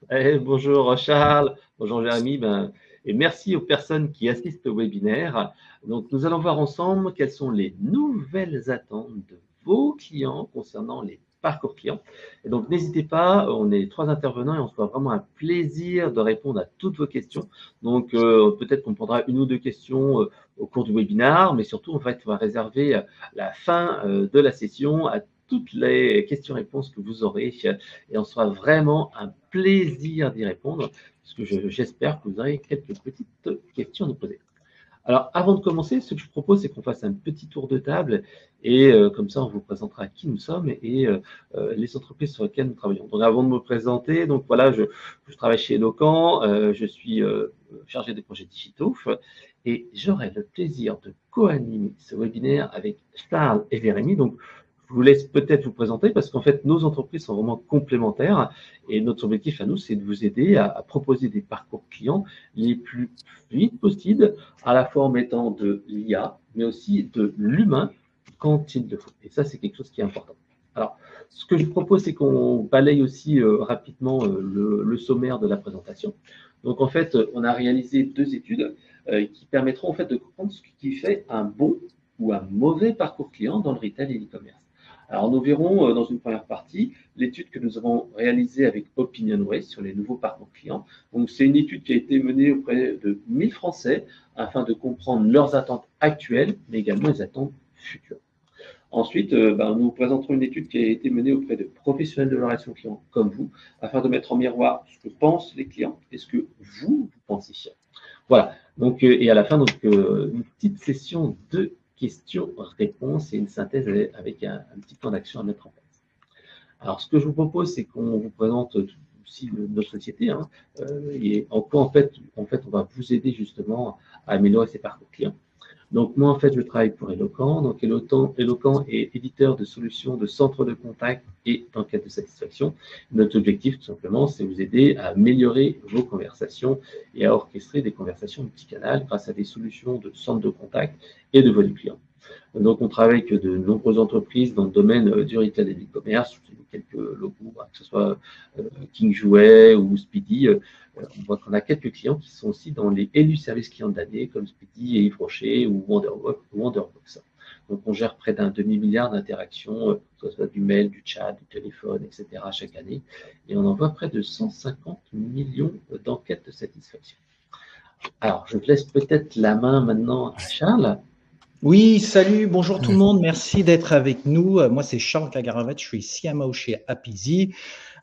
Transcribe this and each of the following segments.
Bonjour Charles, bonjour Jérémy, et merci aux personnes qui assistent au webinaire. Donc, nous allons voir ensemble quelles sont les nouvelles attentes de vos clients concernant les parcours clients. Et donc, n'hésitez pas, on est 3 intervenants et on se fera vraiment un plaisir de répondre à toutes vos questions. Donc, peut-être qu'on prendra 1 ou 2 questions au cours du webinaire, mais surtout, en fait, on va réserver la fin de la session à toutes les questions-réponses que vous aurez et on sera vraiment un plaisir d'y répondre parce que j'espère que vous aurez quelques petites questions à nous poser. Alors, avant de commencer, ce que je propose, c'est qu'on fasse un petit tour de table et comme ça, on vous présentera qui nous sommes et les entreprises sur lesquelles nous travaillons. Donc, avant de me présenter, donc voilà, je travaille chez Eloquent, je suis chargé des projets digitaux et j'aurai le plaisir de co-animer ce webinaire avec Charles et Jérémy. Donc, je vous laisse peut-être vous présenter parce qu'en fait, nos entreprises sont vraiment complémentaires et notre objectif à nous, c'est de vous aider à proposer des parcours clients les plus fluides possibles, à la fois en mettant de l'IA, mais aussi de l'humain quand il le faut. Et ça, c'est quelque chose qui est important. Alors, ce que je propose, c'est qu'on balaye aussi rapidement le sommaire de la présentation. Donc, en fait, on a réalisé 2 études qui permettront en fait de comprendre ce qui fait un bon ou un mauvais parcours client dans le retail et l'e-commerce. Alors, nous verrons dans une première partie l'étude que nous avons réalisée avec OpinionWay sur les nouveaux parcours clients. Donc, c'est une étude qui a été menée auprès de 1000 Français afin de comprendre leurs attentes actuelles, mais également les attentes futures. Ensuite, nous présenterons une étude qui a été menée auprès de professionnels de la relation client comme vous, afin de mettre en miroir ce que pensent les clients et ce que vous pensez. Voilà. Donc, et à la fin, une petite session de questions-réponses et une synthèse avec un petit plan d'action à mettre en place. Alors, ce que je vous propose, c'est qu'on vous présente aussi notre société et en quoi, en fait, on va vous aider justement à améliorer ses parcours clients. Donc, moi, en fait, je travaille pour Eloquent. Donc, Eloquent est éditeur de solutions de centres de contact et d'enquête de satisfaction. Notre objectif, tout simplement, c'est vous aider à améliorer vos conversations et à orchestrer des conversations multicanales grâce à des solutions de centres de contact et de volume client. Donc, on travaille avec de nombreuses entreprises dans le domaine du retail et de l'e-commerce. Je vous ai quelques logos, que ce soit King Jouet ou Speedy. On voit qu'on a quelques clients qui sont aussi dans les élus services clients de l'année, comme Speedy et Yves Rocher ou Wonderbox. Donc, on gère près d'un demi-milliard d'interactions, que ce soit du mail, du chat, du téléphone, etc., chaque année. Et on envoie près de 150 millions d'enquêtes de satisfaction. Alors, je laisse peut-être la main maintenant à Charles. Oui, salut, bonjour tout le monde, merci d'être avec nous. Moi, c'est Charles Cagaravette, je suis CMO chez Apizee.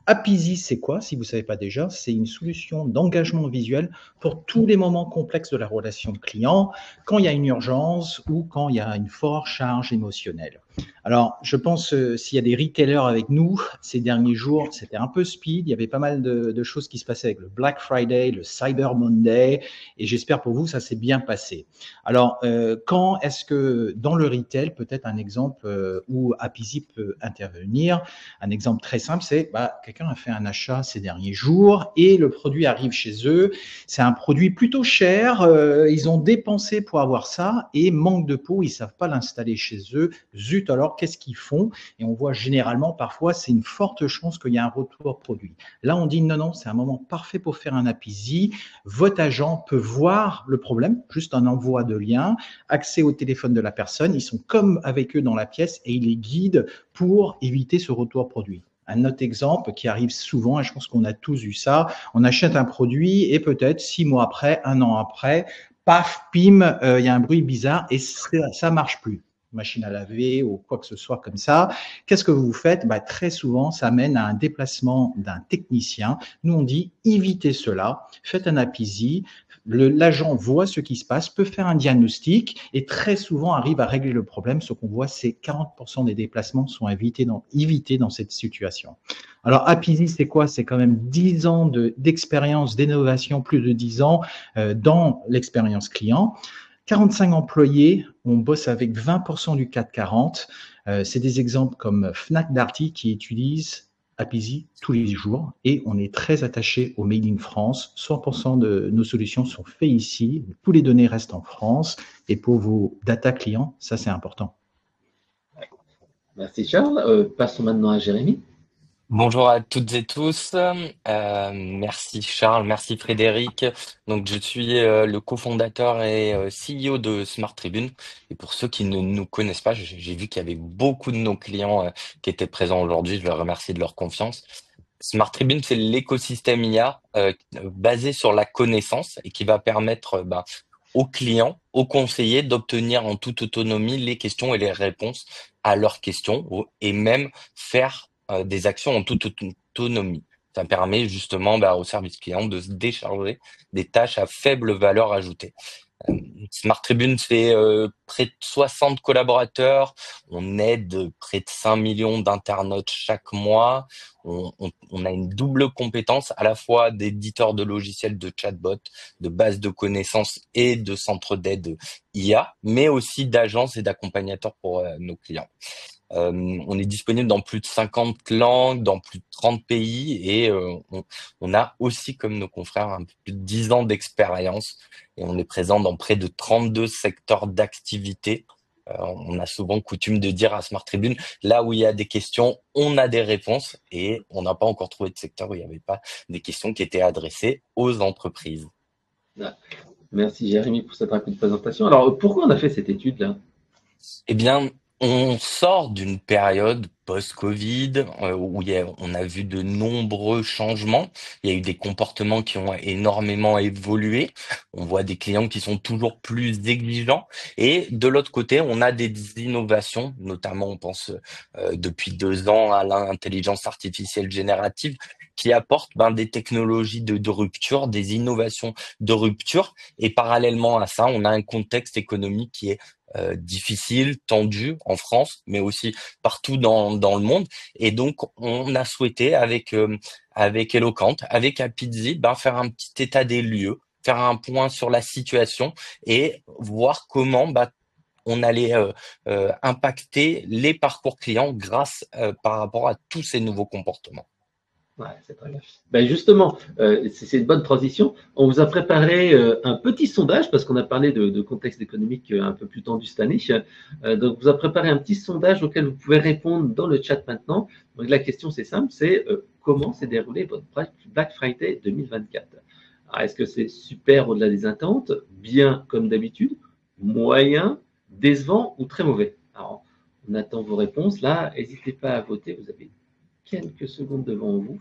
Apizee, c'est quoi? Si vous ne savez pas déjà, c'est une solution d'engagement visuel pour tous les moments complexes de la relation de client, quand il y a une urgence ou quand il y a une forte charge émotionnelle. Alors, je pense s'il y a des retailers avec nous, ces derniers jours, c'était un peu speed. Il y avait pas mal de choses qui se passaient avec le Black Friday, le Cyber Monday, et j'espère pour vous, ça s'est bien passé. Alors, quand est-ce que dans le retail, peut-être un exemple où Apizee peut intervenir, un exemple très simple, c'est quelqu'un a fait un achat ces derniers jours et le produit arrive chez eux. C'est un produit plutôt cher, ils ont dépensé pour avoir ça et manque de peau, ils ne savent pas l'installer chez eux. Zut, alors qu'est-ce qu'ils font? Et on voit généralement, parfois, c'est une forte chance qu'il y ait un retour produit. Là, on dit non, c'est un moment parfait pour faire un Apizee. Votre agent peut voir le problème, juste un envoi de lien, accès au téléphone de la personne, ils sont comme avec eux dans la pièce et ils les guident pour éviter ce retour produit. Un autre exemple qui arrive souvent, et je pense qu'on a tous eu ça, on achète un produit et peut-être 6 mois après, 1 an après, paf, pim, il y a un bruit bizarre et ça marche plus. Machine à laver ou quoi que ce soit comme ça. Qu'est-ce que vous faites? Très souvent, ça mène à un déplacement d'un technicien. Nous, on dit évitez cela, faites un Apizee. L'agent voit ce qui se passe, peut faire un diagnostic et très souvent arrive à régler le problème. Ce qu'on voit, c'est 40% des déplacements sont évités dans cette situation. Alors, Apizee, c'est quoi? C'est quand même 10 ans d'expérience, d'innovation, plus de 10 ans dans l'expérience client. 45 employés, on bosse avec 20% du CAC 40. C'est des exemples comme Fnac Darty qui utilisent Apizee tous les jours et on est très attaché au Made in France. 100% de nos solutions sont faites ici. Tous les données restent en France et pour vos data clients, ça c'est important. Merci Charles. Passons maintenant à Jérémy. Bonjour à toutes et tous. Merci Charles, merci Frédéric. Donc je suis le cofondateur et CEO de Smart Tribune. Et pour ceux qui ne nous connaissent pas, j'ai vu qu'il y avait beaucoup de nos clients qui étaient présents aujourd'hui. Je leur remercie de leur confiance. Smart Tribune, c'est l'écosystème IA basé sur la connaissance et qui va permettre aux clients, aux conseillers d'obtenir en toute autonomie les questions et les réponses à leurs questions et même faire des actions en toute autonomie. Ça permet justement au service client de se décharger des tâches à faible valeur ajoutée. Euh, Smart Tribune, c'est près de 60 collaborateurs. On aide près de 5 millions d'internautes chaque mois. On a une double compétence à la fois d'éditeur de logiciels de chatbot, de base de connaissances et de centres d'aide IA, mais aussi d'agences et d'accompagnateurs pour nos clients. On est disponible dans plus de 50 langues, dans plus de 30 pays et on a aussi, comme nos confrères, un peu plus de 10 ans d'expérience et on est présent dans près de 32 secteurs d'activité. On a souvent coutume de dire à Smart Tribune, là où il y a des questions, on a des réponses et on n'a pas encore trouvé de secteur où il n'y avait pas des questions qui étaient adressées aux entreprises. Merci Jérémy pour cette rapide présentation. Alors, pourquoi on a fait cette étude-là? Eh bien, on sort d'une période post-Covid où on a vu de nombreux changements. Il y a eu des comportements qui ont énormément évolué. On voit des clients qui sont toujours plus exigeants. Et de l'autre côté, on a des innovations, notamment on pense depuis 2 ans à l'intelligence artificielle générative, qui apportent des technologies de rupture, des innovations de rupture. Et parallèlement à ça, on a un contexte économique qui est difficile, tendu en France, mais aussi partout dans le monde. Et donc, on a souhaité avec Eloquent, avec Apizzi, faire un petit état des lieux, faire un point sur la situation et voir comment on allait impacter les parcours clients grâce par rapport à tous ces nouveaux comportements. Ouais, c'est très bien. Ben justement, c'est une bonne transition. On vous a préparé un petit sondage parce qu'on a parlé de contexte économique un peu plus tendu cette année. Donc, on vous a préparé un petit sondage auquel vous pouvez répondre dans le chat maintenant. Donc, la question, c'est simple, c'est comment s'est déroulé votre Black Friday 2024? Alors, est-ce que c'est super au-delà des attentes, bien comme d'habitude, moyen, décevant ou très mauvais? Alors, on attend vos réponses. Là, n'hésitez pas à voter. Vous avez quelques secondes devant vous.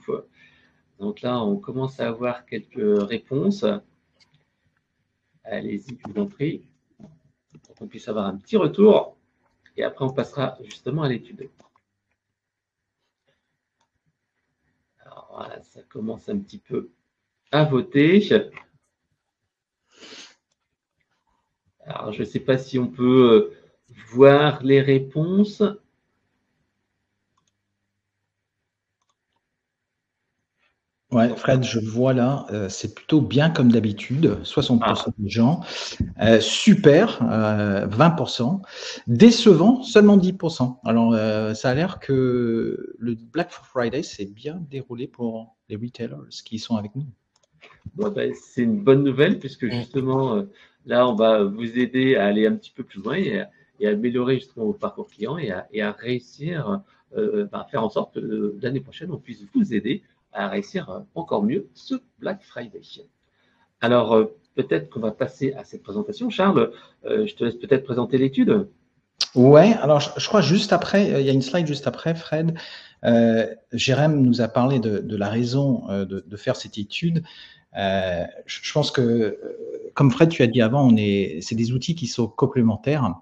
Donc là, on commence à avoir quelques réponses. Allez-y, je vous en prie, pour qu'on puisse avoir un petit retour. Et après, on passera justement à l'étude. Alors voilà, ça commence un petit peu à voter. Alors, je ne sais pas si on peut voir les réponses. Ouais, Fred, je vois là, c'est plutôt bien comme d'habitude, 60% des gens. Super, 20%. Décevant, seulement 10%. Alors, ça a l'air que le Black Friday s'est bien déroulé pour les retailers qui sont avec nous. Bon, ben, c'est une bonne nouvelle puisque justement, là, on va vous aider à aller un petit peu plus loin et à améliorer justement vos parcours clients et à réussir à faire en sorte que l'année prochaine, on puisse vous aider à réussir encore mieux ce Black Friday. Alors, peut-être qu'on va passer à cette présentation. Charles, je te laisse peut-être présenter l'étude. Ouais, alors je crois juste après, il y a une slide juste après, Fred. Jérém nous a parlé de la raison de faire cette étude. Je pense que, comme Fred, tu as dit avant, c'est des outils qui sont complémentaires.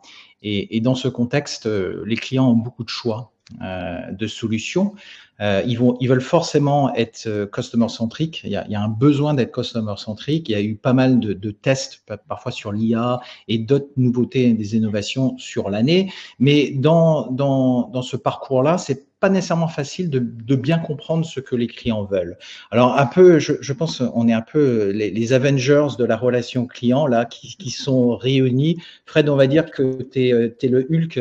Et dans ce contexte, les clients ont beaucoup de choix de solutions. Ils veulent forcément être customer-centric. Il y a un besoin d'être customer-centric. Il y a eu pas mal de tests, parfois sur l'IA et d'autres nouveautés, des innovations sur l'année. Mais dans ce parcours-là, c'est pas nécessairement facile de bien comprendre ce que les clients veulent. Alors un peu, je pense, on est un peu les Avengers de la relation client là, qui sont réunis. Fred, on va dire que tu es le Hulk,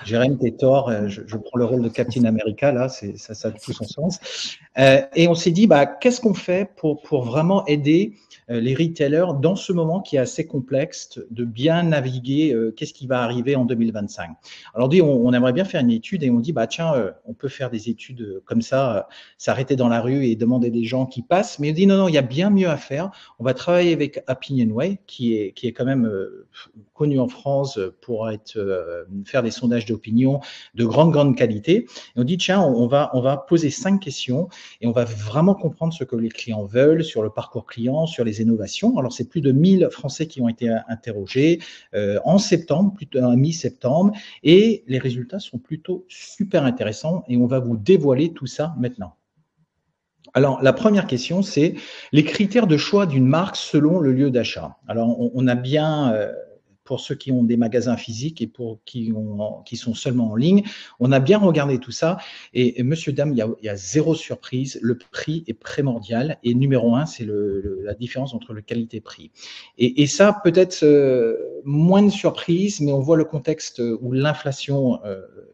Jérém, tu es Thor, je prends le rôle de Captain America là, ça a tout son sens. Et on s'est dit, bah, qu'est-ce qu'on fait pour vraiment aider les retailers dans ce moment qui est assez complexe de bien naviguer, qu'est-ce qui va arriver en 2025. Alors on dit, on aimerait bien faire une étude et on dit, bah tiens, on peut faire des études comme ça, s'arrêter dans la rue et demander des gens qui passent, mais on dit non, il y a bien mieux à faire. On va travailler avec Opinionway, qui est quand même connu en France pour faire des sondages d'opinion de grande qualité. Et on dit, tiens, on va poser 5 questions et on va vraiment comprendre ce que les clients veulent sur le parcours client, sur les innovations. Alors, c'est plus de 1000 Français qui ont été interrogés en septembre, plutôt à mi-septembre, et les résultats sont plutôt super intéressants et on va vous dévoiler tout ça maintenant. Alors, la première question, c'est les critères de choix d'une marque selon le lieu d'achat. Alors, on a bien, pour ceux qui ont des magasins physiques et pour qui sont seulement en ligne, on a bien regardé tout ça. Et monsieur, dame, il y a zéro surprise. Le prix est primordial. Et numéro 1, c'est la différence entre le qualité-prix. Et ça, peut-être moins de surprise, mais on voit le contexte où l'inflation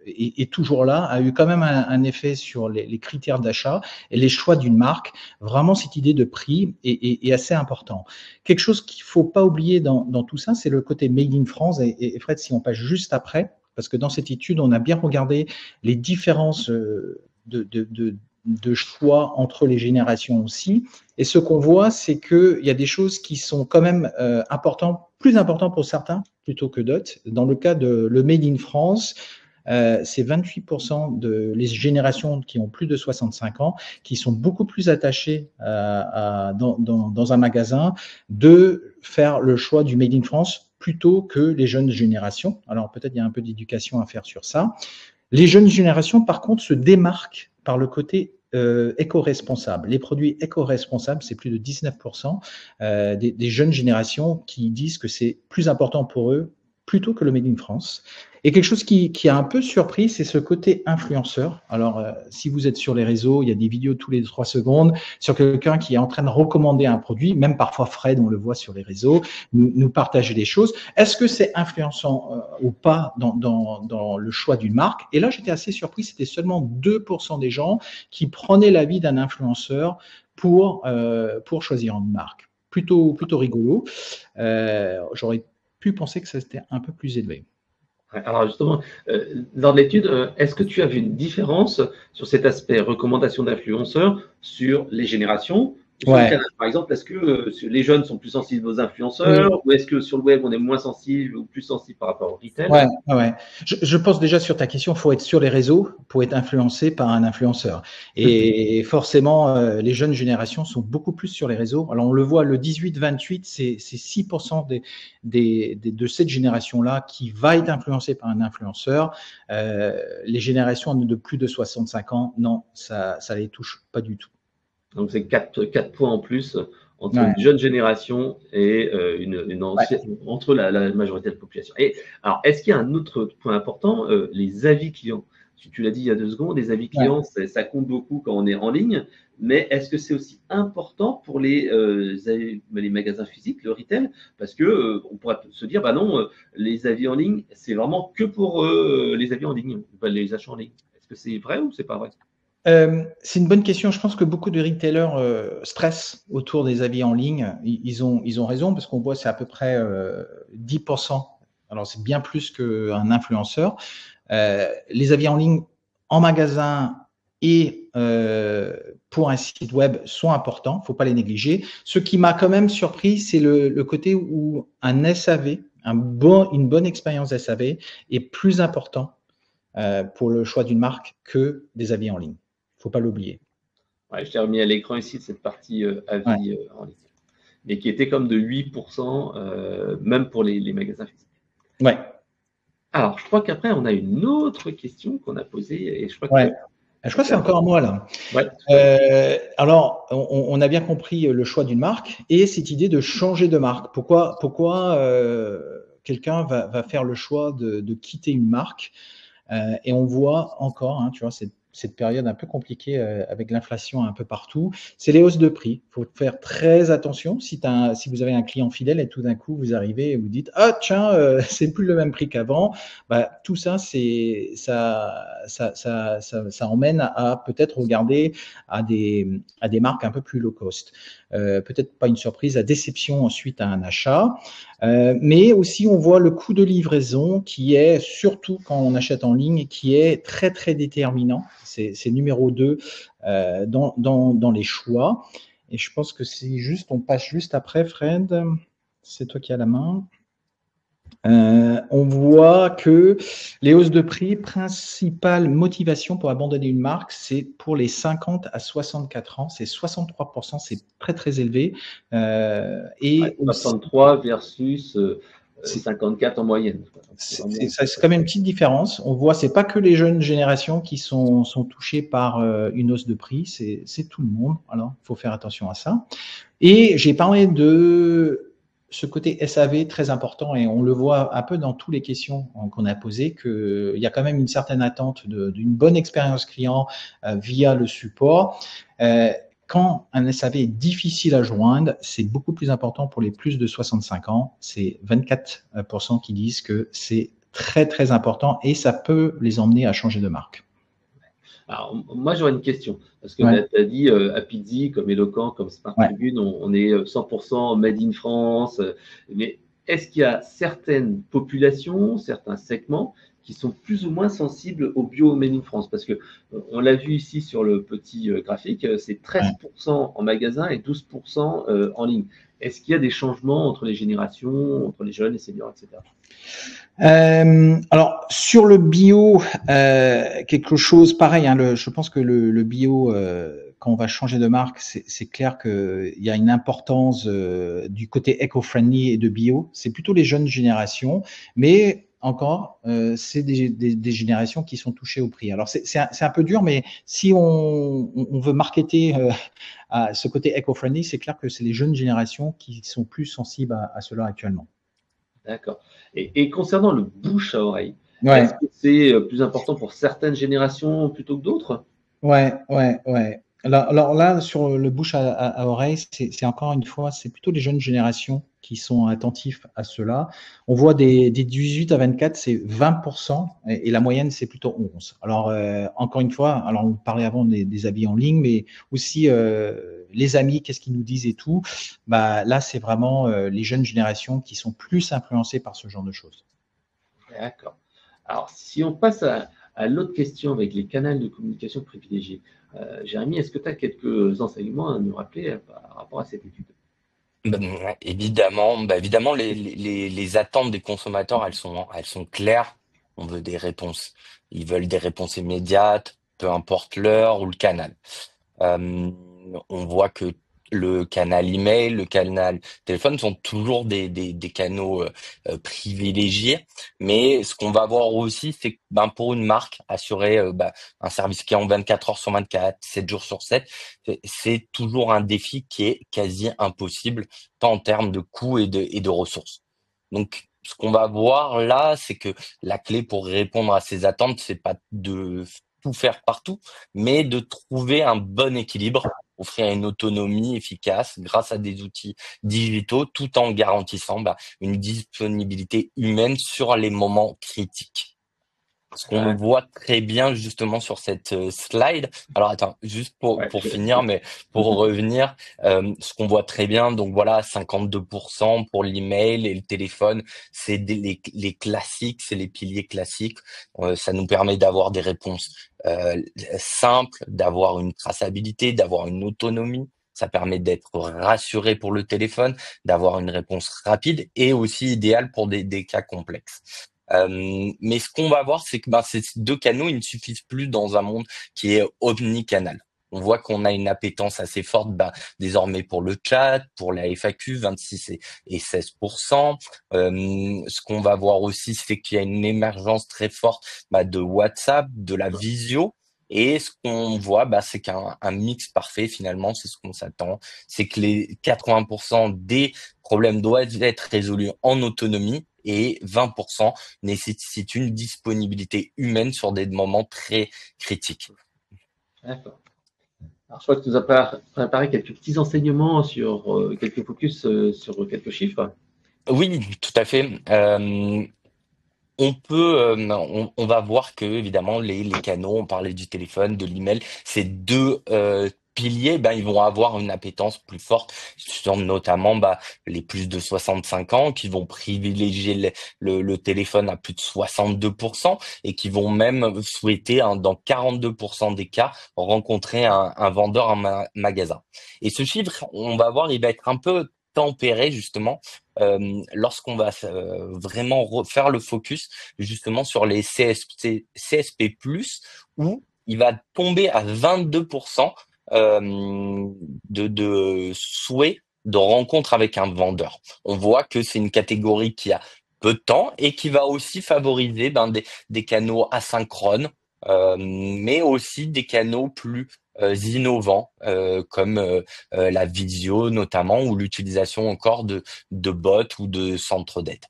est toujours là, a eu quand même un effet sur les critères d'achat et les choix d'une marque. Vraiment, cette idée de prix est assez important. Quelque chose qu'il ne faut pas oublier dans tout ça, c'est le côté Made in France. Et Fred, si on passe juste après, parce que dans cette étude, on a bien regardé les différences de choix entre les générations aussi. Et ce qu'on voit, c'est qu'il y a des choses qui sont quand même plus importantes pour certains plutôt que d'autres. Dans le cas de le Made in France, c'est 28% de les générations qui ont plus de 65 ans qui sont beaucoup plus attachées dans un magasin de faire le choix du Made in France plutôt que les jeunes générations. Alors peut-être il y a un peu d'éducation à faire sur ça. Les jeunes générations, par contre, se démarquent par le côté éco-responsable. Les produits éco-responsables, c'est plus de 19% des jeunes générations qui disent que c'est plus important pour eux plutôt que le Made in France. Et quelque chose qui a un peu surpris, c'est ce côté influenceur. Alors, si vous êtes sur les réseaux, il y a des vidéos tous les 3 secondes sur quelqu'un qui est en train de recommander un produit, même parfois Fred, on le voit sur les réseaux, nous partager des choses. Est-ce que c'est influençant ou pas dans le choix d'une marque? Et là, j'étais assez surpris, c'était seulement 2% des gens qui prenaient l'avis d'un influenceur pour choisir une marque. Plutôt rigolo. J'aurais pu penser que ça c'était un peu plus élevé. Alors justement, dans l'étude, est-ce que tu as vu une différence sur cet aspect recommandation d'influenceurs sur les générations? Sur le canal, par exemple, est-ce que les jeunes sont plus sensibles aux influenceurs ou est-ce que sur le web, on est moins sensible ou plus sensible par rapport au retail? Ouais. Je pense déjà sur ta question, il faut être sur les réseaux pour être influencé par un influenceur. Et forcément, les jeunes générations sont beaucoup plus sur les réseaux. Alors, on le voit, le 18-28, c'est 6% de cette génération-là qui va être influencée par un influenceur. Les générations de plus de 65 ans, non, ça les touche pas du tout. Donc, c'est 4 points en plus entre une jeune génération et une ancienne, entre la majorité de la population. Et alors, est-ce qu'il y a un autre point important, les avis clients? Tu l'as dit il y a 2 secondes, les avis clients, ça compte beaucoup quand on est en ligne, mais est-ce que c'est aussi important pour les magasins physiques, le retail? Parce que on pourrait se dire, bah non, les avis en ligne, c'est vraiment que pour les avis en ligne, les achats en ligne. Est-ce que c'est vrai ou c'est pas vrai? C'est une bonne question. Je pense que beaucoup de retailers stressent autour des avis en ligne. Ils ont raison parce qu'on voit c'est à peu près 10%. Alors c'est bien plus qu'un influenceur. Les avis en ligne en magasin et pour un site web sont importants. Faut pas les négliger. Ce qui m'a quand même surpris, c'est le côté où un SAV, une bonne expérience SAV est plus important pour le choix d'une marque que des avis en ligne. Faut pas l'oublier. Ouais, je t'ai remis à l'écran ici de cette partie avis en ligne, mais qui était comme de 8%, même pour les magasins physiques. Ouais. Alors, je crois qu'après, on a une autre question qu'on a posée. Et je crois je crois que c'est encore moi là. Alors, on a bien compris le choix d'une marque et cette idée de changer de marque. Pourquoi quelqu'un va faire le choix de quitter une marque et on voit encore, tu vois, cette période un peu compliquée avec l'inflation un peu partout, c'est les hausses de prix. Il faut faire très attention si vous avez un client fidèle et tout d'un coup vous arrivez et vous dites ah tiens c'est plus le même prix qu'avant. Bah, tout ça ça emmène à peut-être regarder à des marques un peu plus low cost. Peut-être pas une surprise, la déception ensuite à un achat. Mais aussi, on voit le coût de livraison qui est, surtout quand on achète en ligne, qui est très, très déterminant. C'est numéro 2 dans les choix. Et je pense que c'est juste, on passe juste après, Fred. C'est toi qui as la main. On voit que les hausses de prix, principale motivation pour abandonner une marque, c'est pour les 50 à 64 ans. C'est 63%, c'est très très élevé. Et 63 versus 54 en moyenne. C'est quand même une petite différence. On voit, c'est pas que les jeunes générations qui sont touchées par une hausse de prix, c'est tout le monde. Alors, il faut faire attention à ça. Et j'ai parlé de ce côté SAV très important et on le voit un peu dans toutes les questions qu'on a posées qu'il y a quand même une certaine attente d'une bonne expérience client via le support. Quand un SAV est difficile à joindre, c'est beaucoup plus important pour les plus de 65 ans. C'est 24% qui disent que c'est très, très important et ça peut les emmener à changer de marque. Alors, moi, j'aurais une question. Parce que tu as dit Apizzi, comme Eloquent, comme Smart Tribune, on est 100% made in France. Mais est-ce qu'il y a certaines populations, certains segments qui sont plus ou moins sensibles au bio made in France? Parce que on l'a vu ici sur le petit graphique, c'est 13% en magasin et 12% en ligne. Est-ce qu'il y a des changements entre les générations, entre les jeunes, les seniors, etc.? Alors sur le bio, quelque chose pareil. Hein, je pense que le bio, quand on va changer de marque, c'est clair qu'il y a une importance du côté éco-friendly et de bio. C'est plutôt les jeunes générations, mais encore, c'est des générations qui sont touchées au prix. Alors c'est un peu dur, mais si on veut marketer à ce côté éco-friendly, c'est clair que c'est les jeunes générations qui sont plus sensibles à cela actuellement. D'accord. Et concernant le bouche à oreille, est-ce que c'est plus important pour certaines générations plutôt que d'autres? Ouais. Alors là, sur le bouche à oreille, c'est encore une fois, c'est plutôt les jeunes générations qui sont attentifs à cela. On voit des 18 à 24, c'est 20% et la moyenne, c'est plutôt 11. Alors, encore une fois, alors on parlait avant des avis en ligne, mais aussi les amis, qu'est-ce qu'ils nous disent et tout. Bah, là, c'est vraiment les jeunes générations qui sont plus influencées par ce genre de choses. D'accord. Alors, si on passe à l'autre question avec les canaux de communication privilégiés, Jérémy, est-ce que tu as quelques enseignements à nous rappeler par rapport à cette étude? Évidemment, les attentes des consommateurs, elles sont claires. On veut des réponses. Ils veulent des réponses immédiates, peu importe l'heure ou le canal. Euh, on voit que le canal email, le canal téléphone sont toujours des canaux privilégiés. Mais ce qu'on va voir aussi, c'est que pour une marque, assurer un service client 24 heures sur 24, 7 jours sur 7, c'est toujours un défi qui est quasi impossible, tant en termes de coûts et de ressources. Donc, ce qu'on va voir là, c'est que la clé pour répondre à ces attentes, c'est pas de tout faire partout, mais de trouver un bon équilibre, offrir une autonomie efficace grâce à des outils digitaux, tout en garantissant une disponibilité humaine sur les moments critiques. Ce qu'on voit très bien justement sur cette slide. Alors attends, juste pour finir, mais pour revenir, ce qu'on voit très bien, donc voilà, 52% pour l'email et le téléphone, c'est les classiques, c'est les piliers classiques. Ça nous permet d'avoir des réponses simples, d'avoir une traçabilité, d'avoir une autonomie. Ça permet d'être rassuré pour le téléphone, d'avoir une réponse rapide et aussi idéale pour des cas complexes. Mais ce qu'on va voir, c'est que ces deux canaux, ils ne suffisent plus dans un monde qui est omnicanal. On voit qu'on a une appétence assez forte désormais pour le chat, pour la FAQ, 26 et 16%. Ce qu'on va voir aussi, c'est qu'il y a une émergence très forte de WhatsApp, de la visio. Et ce qu'on voit, c'est qu'un mix parfait, finalement, c'est ce qu'on s'attend. C'est que les 80% des problèmes doivent être résolus en autonomie et 20% nécessitent une disponibilité humaine sur des moments très critiques. D'accord. Alors, je crois que tu nous as préparé quelques petits enseignements sur quelques focus sur quelques chiffres. Oui, tout à fait. On va voir que évidemment les canaux, on parlait du téléphone, de l'email, ces deux piliers, ben ils vont avoir une appétence plus forte sur notamment les plus de 65 ans qui vont privilégier le téléphone à plus de 62% et qui vont même souhaiter dans 42% des cas rencontrer un vendeur en magasin. Et ce chiffre, on va voir, il va être un peu tempéré justement lorsqu'on va vraiment faire le focus justement sur les CSP+, où il va tomber à 22% de souhaits de rencontre avec un vendeur. On voit que c'est une catégorie qui a peu de temps et qui va aussi favoriser des canaux asynchrones, mais aussi des canaux plus innovants, comme la visio notamment, ou l'utilisation encore de bots ou de centres d'aide.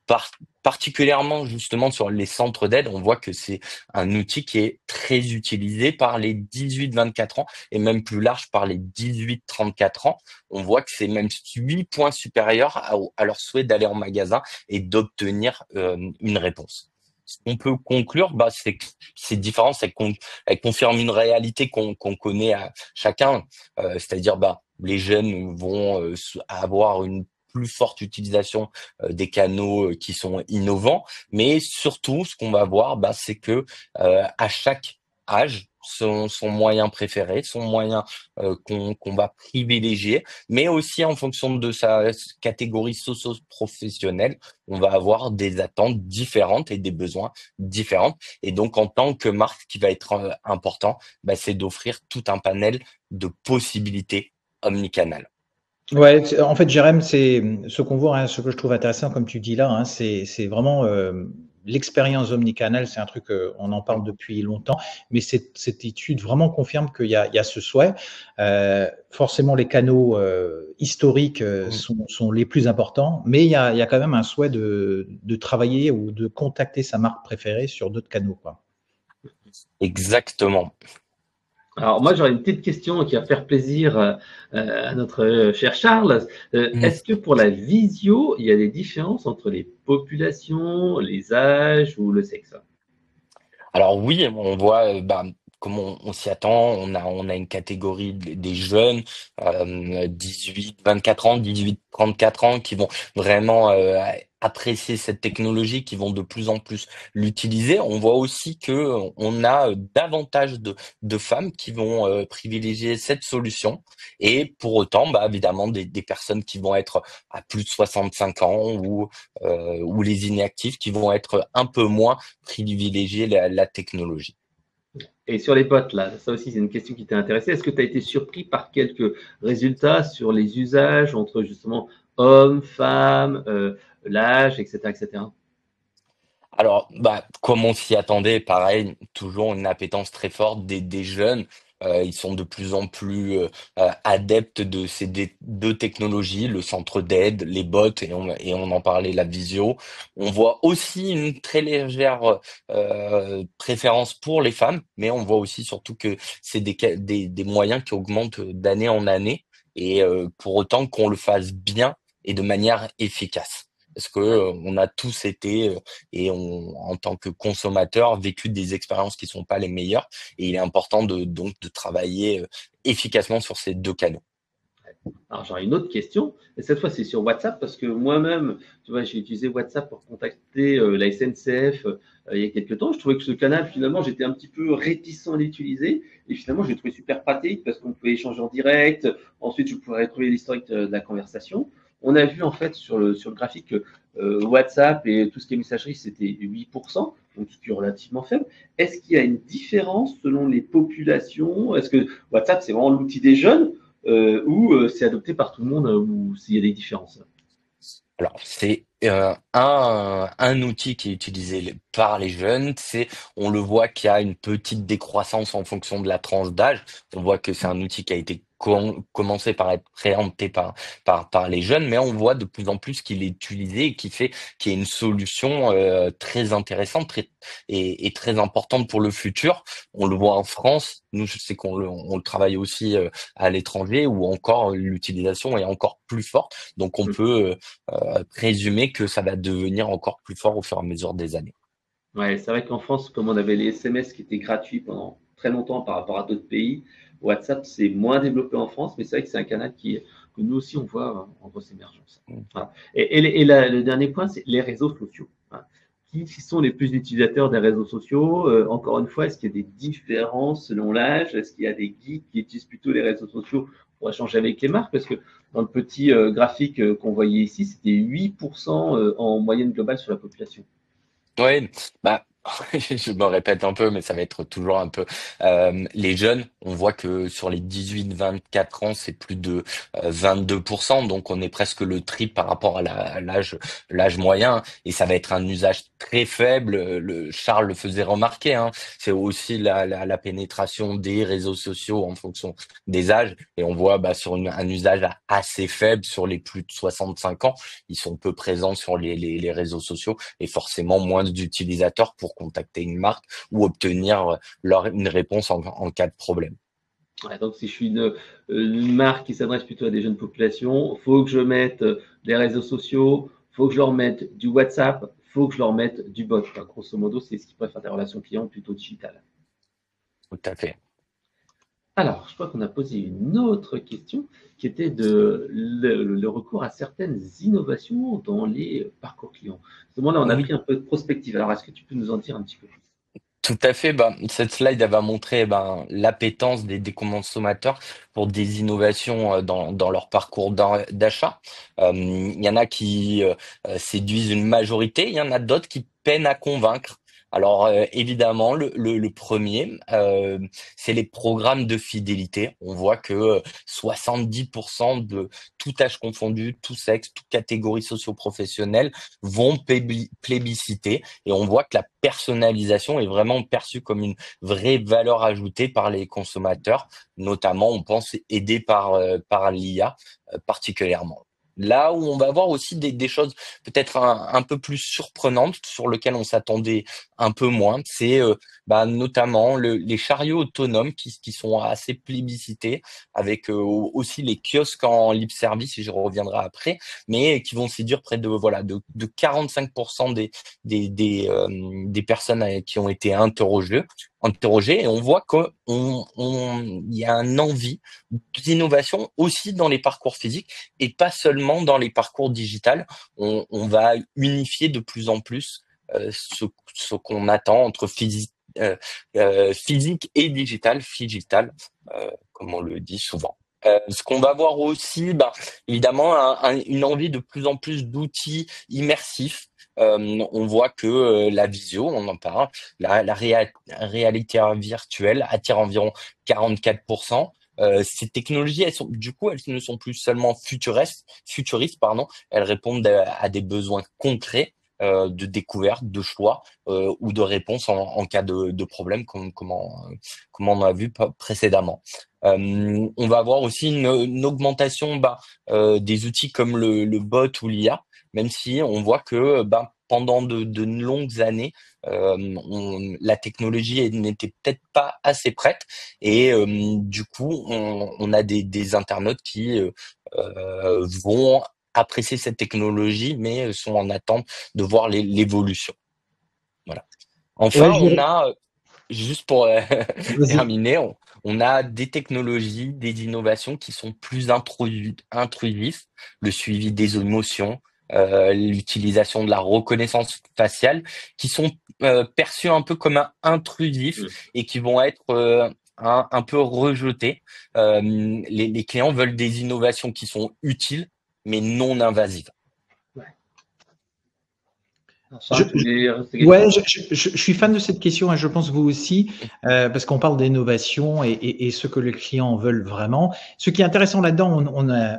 Par- Particulièrement justement sur les centres d'aide, on voit que c'est un outil qui est très utilisé par les 18-24 ans et même plus large par les 18-34 ans. On voit que c'est même 8 points supérieurs à leur souhait d'aller en magasin et d'obtenir une réponse. Ce qu'on peut conclure, c'est que ces différences, elles confirment une réalité qu'on connaît à chacun, c'est-à-dire les jeunes vont avoir une plus forte utilisation des canaux qui sont innovants, mais surtout, ce qu'on va voir, c'est que à chaque âge, son moyen préféré, son moyen qu'on va privilégier, mais aussi en fonction de sa catégorie socio-professionnelle, on va avoir des attentes différentes et des besoins différents. Et donc, en tant que marque, ce qui va être important, c'est d'offrir tout un panel de possibilités omnicanales. Ouais, en fait, Jérém, c'est ce qu'on voit, hein, ce que je trouve intéressant, comme tu dis là, hein, c'est vraiment l'expérience omnicanal. C'est un truc, on en parle depuis longtemps, mais cette étude vraiment confirme qu'il y a ce souhait. Forcément, les canaux historiques sont les plus importants, mais il y a quand même un souhait de travailler ou de contacter sa marque préférée sur d'autres canaux, quoi. Exactement. Alors moi, j'aurais une petite question qui va faire plaisir à notre cher Charles. Est-ce que pour la visio, il y a des différences entre les populations, les âges ou le sexe? Alors oui, on voit, comme on s'y attend, on a une catégorie des jeunes, 18-24 ans, 18-34 ans, qui vont vraiment apprécier cette technologie, qui vont de plus en plus l'utiliser. On voit aussi que on a davantage de femmes qui vont privilégier cette solution, et pour autant, évidemment, des personnes qui vont être à plus de 65 ans ou les inactifs qui vont être un peu moins privilégier la technologie. Et sur les bots, là, ça aussi, c'est une question qui t'a intéressé. Est-ce que tu as été surpris par quelques résultats sur les usages entre justement hommes, femmes, l'âge, etc., etc. Alors, comme on s'y attendait, pareil, toujours une appétence très forte des jeunes. Ils sont de plus en plus adeptes de ces deux technologies, le centre d'aide, les bots, et on en parlait, la visio. On voit aussi une très légère préférence pour les femmes, mais on voit aussi surtout que c'est des moyens qui augmentent d'année en année, et pour autant qu'on le fasse bien et de manière efficace. Parce que on a tous été en tant que consommateur, vécu des expériences qui sont pas les meilleures. Et il est important donc de travailler efficacement sur ces deux canaux. Alors, j'aurais une autre question, et cette fois, c'est sur WhatsApp, parce que moi-même, tu vois, j'ai utilisé WhatsApp pour contacter la SNCF il y a quelques temps. Je trouvais que ce canal, finalement, j'étais un petit peu réticent à l'utiliser, et finalement, j'ai trouvé super pratique parce qu'on pouvait échanger en direct. Ensuite, je pouvais retrouver l'historique de la conversation. On a vu, en fait, sur le graphique que WhatsApp et tout ce qui est messagerie, c'était 8%, donc ce qui est relativement faible. Est-ce qu'il y a une différence selon les populations? Est-ce que WhatsApp, c'est vraiment l'outil des jeunes? Ou c'est adopté par tout le monde ou s'il y a des différences? Alors, c'est un outil qui est utilisé par les jeunes. On le voit qu'il y a une petite décroissance en fonction de la tranche d'âge. On voit que c'est un outil qui a été commencé par être préempté par les jeunes, mais on voit de plus en plus qu'il est utilisé et qui est une solution très intéressante et très importante pour le futur. On le voit en France, nous je sais on le travaille aussi à l'étranger où encore l'utilisation est encore plus forte. Donc on peut présumer que ça va devenir encore plus fort au fur et à mesure des années. Ouais, c'est vrai qu'en France, comme on avait les SMS qui étaient gratuits pendant très longtemps par rapport à d'autres pays, WhatsApp, c'est moins développé en France, mais c'est vrai que c'est un canal que nous aussi, on voit en grosse émergence. Mm. Voilà. Le dernier point, c'est les réseaux sociaux. Hein. Qui sont les plus utilisateurs des réseaux sociaux? Encore une fois, est-ce qu'il y a des différences selon l'âge? Est-ce qu'il y a des geeks qui utilisent plutôt les réseaux sociaux pour échanger avec les marques? Parce que dans le petit graphique qu'on voyait ici, c'était 8% en moyenne globale sur la population. Ouais, bah, je me répète un peu, mais ça va être toujours un peu. Les jeunes, on voit que sur les 18-24 ans, c'est plus de 22%, donc on est presque le triple par rapport à l'âge moyen, et ça va être un usage très faible. Charles le faisait remarquer, hein, c'est aussi la pénétration des réseaux sociaux en fonction des âges, et on voit sur un usage assez faible sur les plus de 65 ans, ils sont peu présents sur les réseaux sociaux et forcément moins d'utilisateurs pour contacter une marque ou obtenir une réponse en cas de problème. Ouais, donc, si je suis une marque qui s'adresse plutôt à des jeunes populations, il faut que je mette des réseaux sociaux, il faut que je leur mette du WhatsApp, il faut que je leur mette du bot. Enfin, grosso modo, c'est ce qui préfère des relations clients plutôt digitales. Tout à fait. Alors, je crois qu'on a posé une autre question qui était le recours à certaines innovations dans les parcours clients. À ce moment-là, on a Oui, pris un peu de prospective. Alors, est-ce que tu peux nous en dire un petit peu plus? tout à fait. Cette slide, elle va montrer l'appétence des consommateurs pour des innovations dans leur parcours d'achat. Il y en a qui séduisent une majorité, il y en a d'autres qui peinent à convaincre. Alors évidemment, le premier, c'est les programmes de fidélité. On voit que 70% de tout âge confondu, tout sexe, toute catégorie socio-professionnelle vont plébisciter. Et on voit que la personnalisation est vraiment perçue comme une vraie valeur ajoutée par les consommateurs, notamment, on pense, aidés par l'IA particulièrement. Là où on va voir aussi des choses peut-être un peu plus surprenantes sur lesquelles on s'attendait un peu moins, c'est notamment les chariots autonomes qui sont assez plébiscités, avec aussi les kiosques en libre service, et je reviendrai après, mais qui vont séduire près de 45% des personnes qui ont été interrogées, et on voit il y a un envie d'innovation aussi dans les parcours physiques et pas seulement dans les parcours digitales. On va unifier de plus en plus ce qu'on attend entre physique et digital, comme on le dit souvent. Ce qu'on va voir aussi, évidemment, une envie de plus en plus d'outils immersifs. On voit que la visio, on en parle, la réalité virtuelle attire environ 44%. Ces technologies, elles ne sont plus seulement futuristes, pardon, elles répondent à des besoins concrets de découverte, de choix ou de réponse en cas de problème, comme on a vu précédemment. On va avoir aussi une augmentation des outils comme le bot ou l'IA, même si on voit que pendant de longues années, la technologie n'était peut-être pas assez prête et du coup, on a des internautes qui vont apprécier cette technologie, mais sont en attente de voir l'évolution. Voilà. Ouais, Enfin, on a, juste pour vas-y. terminer, on a des technologies, des innovations qui sont plus intrusives, le suivi des émotions, l'utilisation de la reconnaissance faciale, qui sont perçues un peu comme intrusifs et qui vont être un peu rejetés. Les clients veulent des innovations qui sont utiles, mais non invasives. Ouais. Charles, tu voulais rajouter quelque Ouais, chose? je suis fan de cette question et je pense vous aussi, parce qu'on parle d'innovation et ce que les clients veulent vraiment. Ce qui est intéressant là-dedans,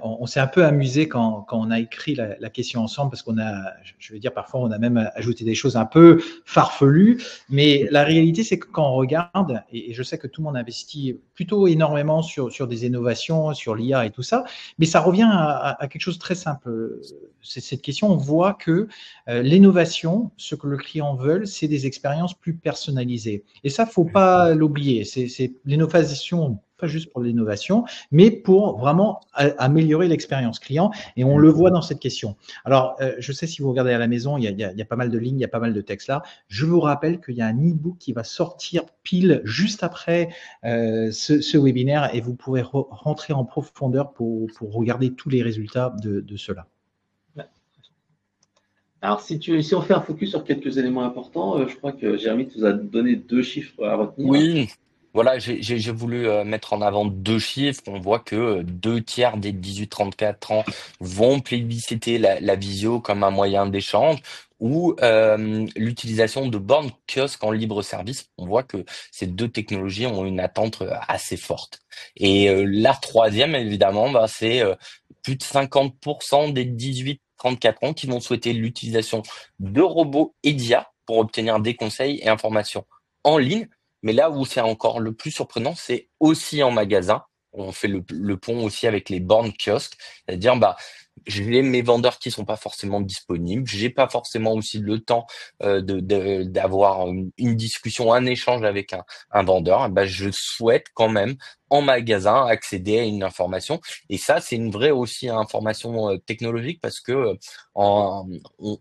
on s'est un peu amusé quand on a écrit la question ensemble, parce qu'on a, je vais dire parfois, on a même ajouté des choses un peu farfelues, mais la réalité, c'est que quand on regarde, et je sais que tout le monde investit plutôt énormément sur des innovations, sur l'IA et tout ça, mais ça revient à quelque chose de très simple. C'est cette question, on voit que l'innovation, ce que le client veut, c'est des expériences plus personnalisées. Et ça, faut pas l'oublier. C'est l'innovation, pas juste pour l'innovation, mais pour vraiment améliorer l'expérience client. Et on le voit dans cette question. Alors, je sais si vous regardez à la maison, il y a pas mal de lignes, il y a pas mal de textes là. Je vous rappelle qu'il y a un e-book qui va sortir pile juste après ce webinaire et vous pourrez rentrer en profondeur pour regarder tous les résultats de cela. Alors, si on fait un focus sur quelques éléments importants, je crois que Jérémy nous a donné 2 chiffres à retenir. Oui, voilà, j'ai voulu mettre en avant deux chiffres. On voit que 2 tiers des 18-34 ans vont plébisciter la visio comme un moyen d'échange ou l'utilisation de bornes kiosques en libre service. On voit que ces deux technologies ont une attente assez forte. Et la troisième, évidemment, bah, c'est plus de 50% des 18-34 ans qui vont souhaiter l'utilisation de robots et d'IA pour obtenir des conseils et informations en ligne. Mais là où c'est encore le plus surprenant, c'est aussi en magasin. On fait le pont aussi avec les bornes kiosques, c'est-à-dire bah j'ai mes vendeurs qui sont pas forcément disponibles, j'ai pas forcément aussi le temps d'avoir une discussion, un échange avec un vendeur. Bah je souhaite quand même en magasin accéder à une information. Et ça, c'est une vraie aussi information technologique parce que on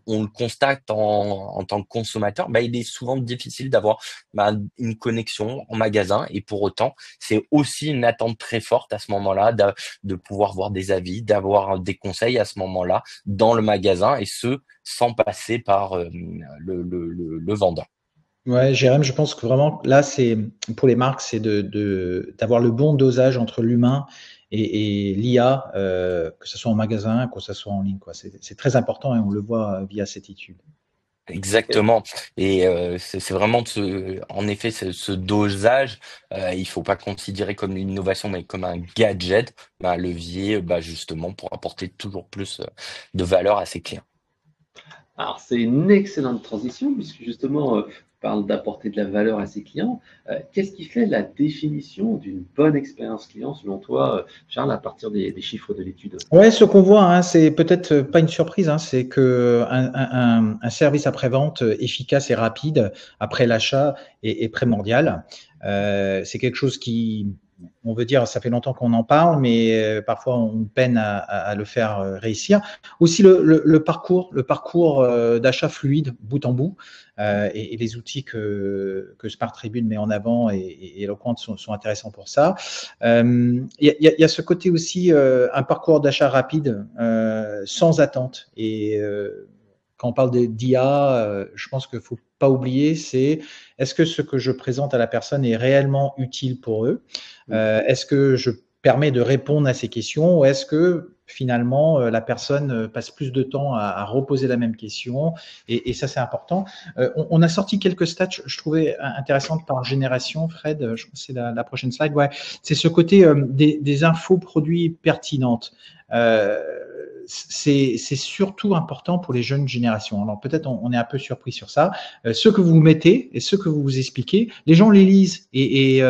le constate en tant que consommateur, bah, il est souvent difficile d'avoir bah, une connexion en magasin et pour autant, c'est aussi une attente très forte à ce moment-là de pouvoir voir des avis, d'avoir des conseils à ce moment-là dans le magasin et ce, sans passer par le vendeur. Ouais, Jérém, je pense que vraiment, là, c'est pour les marques, c'est d'avoir le bon dosage entre l'humain et l'IA, que ce soit en magasin, que ce soit en ligne, quoi. C'est très important et on le voit via cette étude. Exactement. Et c'est vraiment en effet ce dosage, il faut pas considérer comme une innovation, mais comme un gadget, bah, un levier, bah, justement pour apporter toujours plus de valeur à ses clients. Alors, c'est une excellente transition, puisque justement, on parle d'apporter de la valeur à ses clients. Qu'est-ce qui fait la définition d'une bonne expérience client, selon toi, Charles, à partir des chiffres de l'étude? Ouais, ce qu'on voit, hein, c'est peut-être pas une surprise, hein, c'est que un service après-vente efficace et rapide après l'achat est primordial. C'est quelque chose qui, on veut dire, ça fait longtemps qu'on en parle, mais parfois on peine à le faire réussir. Aussi le parcours d'achat fluide, bout en bout, et les outils que Smart Tribune met en avant et Eloquent sont intéressants pour ça. Il y a ce côté aussi, un parcours d'achat rapide, sans attente. Et quand on parle d'IA, je pense qu'il ne faut pas oublier, c'est est-ce que ce que je présente à la personne est réellement utile pour eux? Est-ce que je permets de répondre à ces questions ou est-ce que finalement la personne passe plus de temps à reposer la même question et ça c'est important. On a sorti quelques stats, je trouvais intéressantes par génération, Fred, je crois que c'est la prochaine slide, ouais. C'est ce côté des infos produits pertinentes. C'est surtout important pour les jeunes générations. Alors peut-être on est un peu surpris sur ça. Ce que vous mettez et ce que vous vous expliquez, les gens les lisent et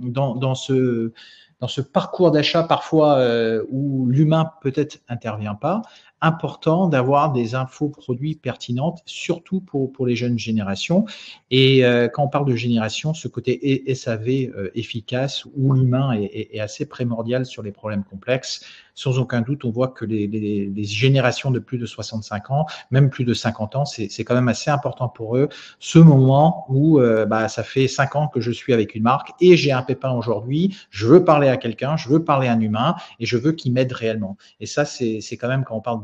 dans ce parcours d'achat parfois où l'humain peut-être intervient pas, important d'avoir des infos produits pertinentes, surtout pour les jeunes générations. Et quand on parle de génération, ce côté SAV efficace où l'humain est assez primordial sur les problèmes complexes. Sans aucun doute, on voit que les générations de plus de 65 ans, même plus de 50 ans, c'est quand même assez important pour eux. Ce moment où ça fait 5 ans que je suis avec une marque et j'ai un pépin aujourd'hui, je veux parler à quelqu'un, je veux parler à un humain et je veux qu'il m'aide réellement. Et ça, c'est quand même, quand on parle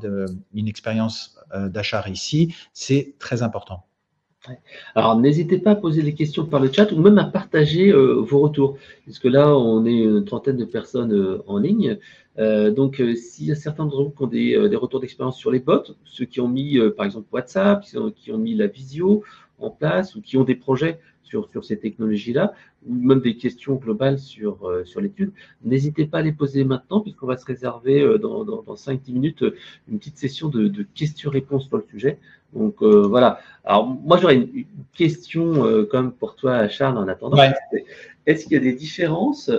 d'une expérience d'achat réussie, c'est très important. Ouais. Alors, n'hésitez pas à poser des questions par le chat ou même à partager vos retours, puisque là, on est une trentaine de personnes en ligne. Donc, s'il y a certains d'entre vous qui ont des retours d'expérience sur les bots, ceux qui ont mis, par exemple, WhatsApp, qui ont mis la visio en place ou qui ont des projets sur ces technologies-là, ou même des questions globales sur l'étude, n'hésitez pas à les poser maintenant, puisqu'on va se réserver dans 5-10 minutes une petite session de questions-réponses sur le sujet. Donc, voilà. Alors, moi, j'aurais une question quand même pour toi, Charles, en attendant. Ouais. Est-ce qu'il y a des différences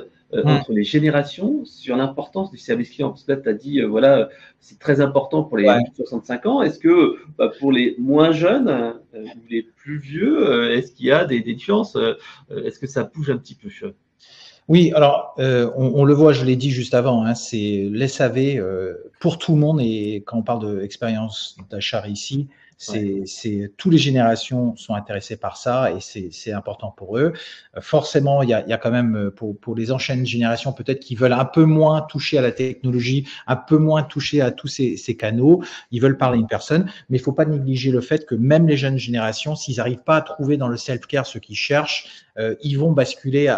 entre les générations sur l'importance du service client? Parce que là, tu as dit, voilà, c'est très important pour les Ouais. plus de 65 ans. Est-ce que pour les moins jeunes ou les plus vieux, est-ce qu'il y a des différences? Est-ce que ça bouge un petit peu? Oui, alors on le voit, je l'ai dit juste avant, hein, c'est l'SAV pour tout le monde et quand on parle d'expérience d'achat ici, c'est toutes les générations sont intéressées par ça et c'est important pour eux. Forcément, il y a quand même pour les anciennes générations peut-être qui veulent un peu moins toucher à la technologie, un peu moins toucher à tous ces canaux, ils veulent parler à une personne, mais il faut pas négliger le fait que même les jeunes générations, s'ils n'arrivent pas à trouver dans le self-care ce qu'ils cherchent, ils vont basculer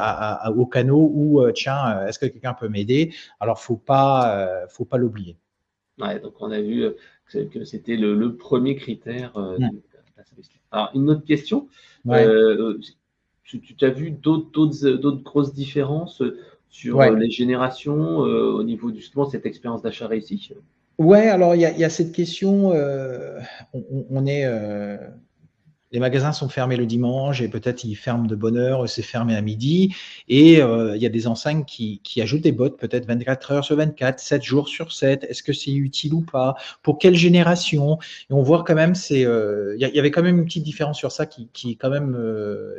au canot où tiens, est-ce que quelqu'un peut m'aider? Alors faut pas l'oublier. Ouais, donc on a vu que c'était le premier critère de la service. Alors, une autre question. Ouais. Tu as vu d'autres grosses différences sur Ouais. les générations au niveau justement de cette expérience d'achat réussie? Ouais, alors il y a cette question, on est les magasins sont fermés le dimanche et peut-être ils ferment de bonne heure, c'est fermé à midi. Et il y a des enseignes qui ajoutent des bots, peut-être 24 heures sur 24, 7 jours sur 7. Est-ce que c'est utile ou pas? Pour quelle génération? Et on voit quand même, il y avait quand même une petite différence sur ça qui quand même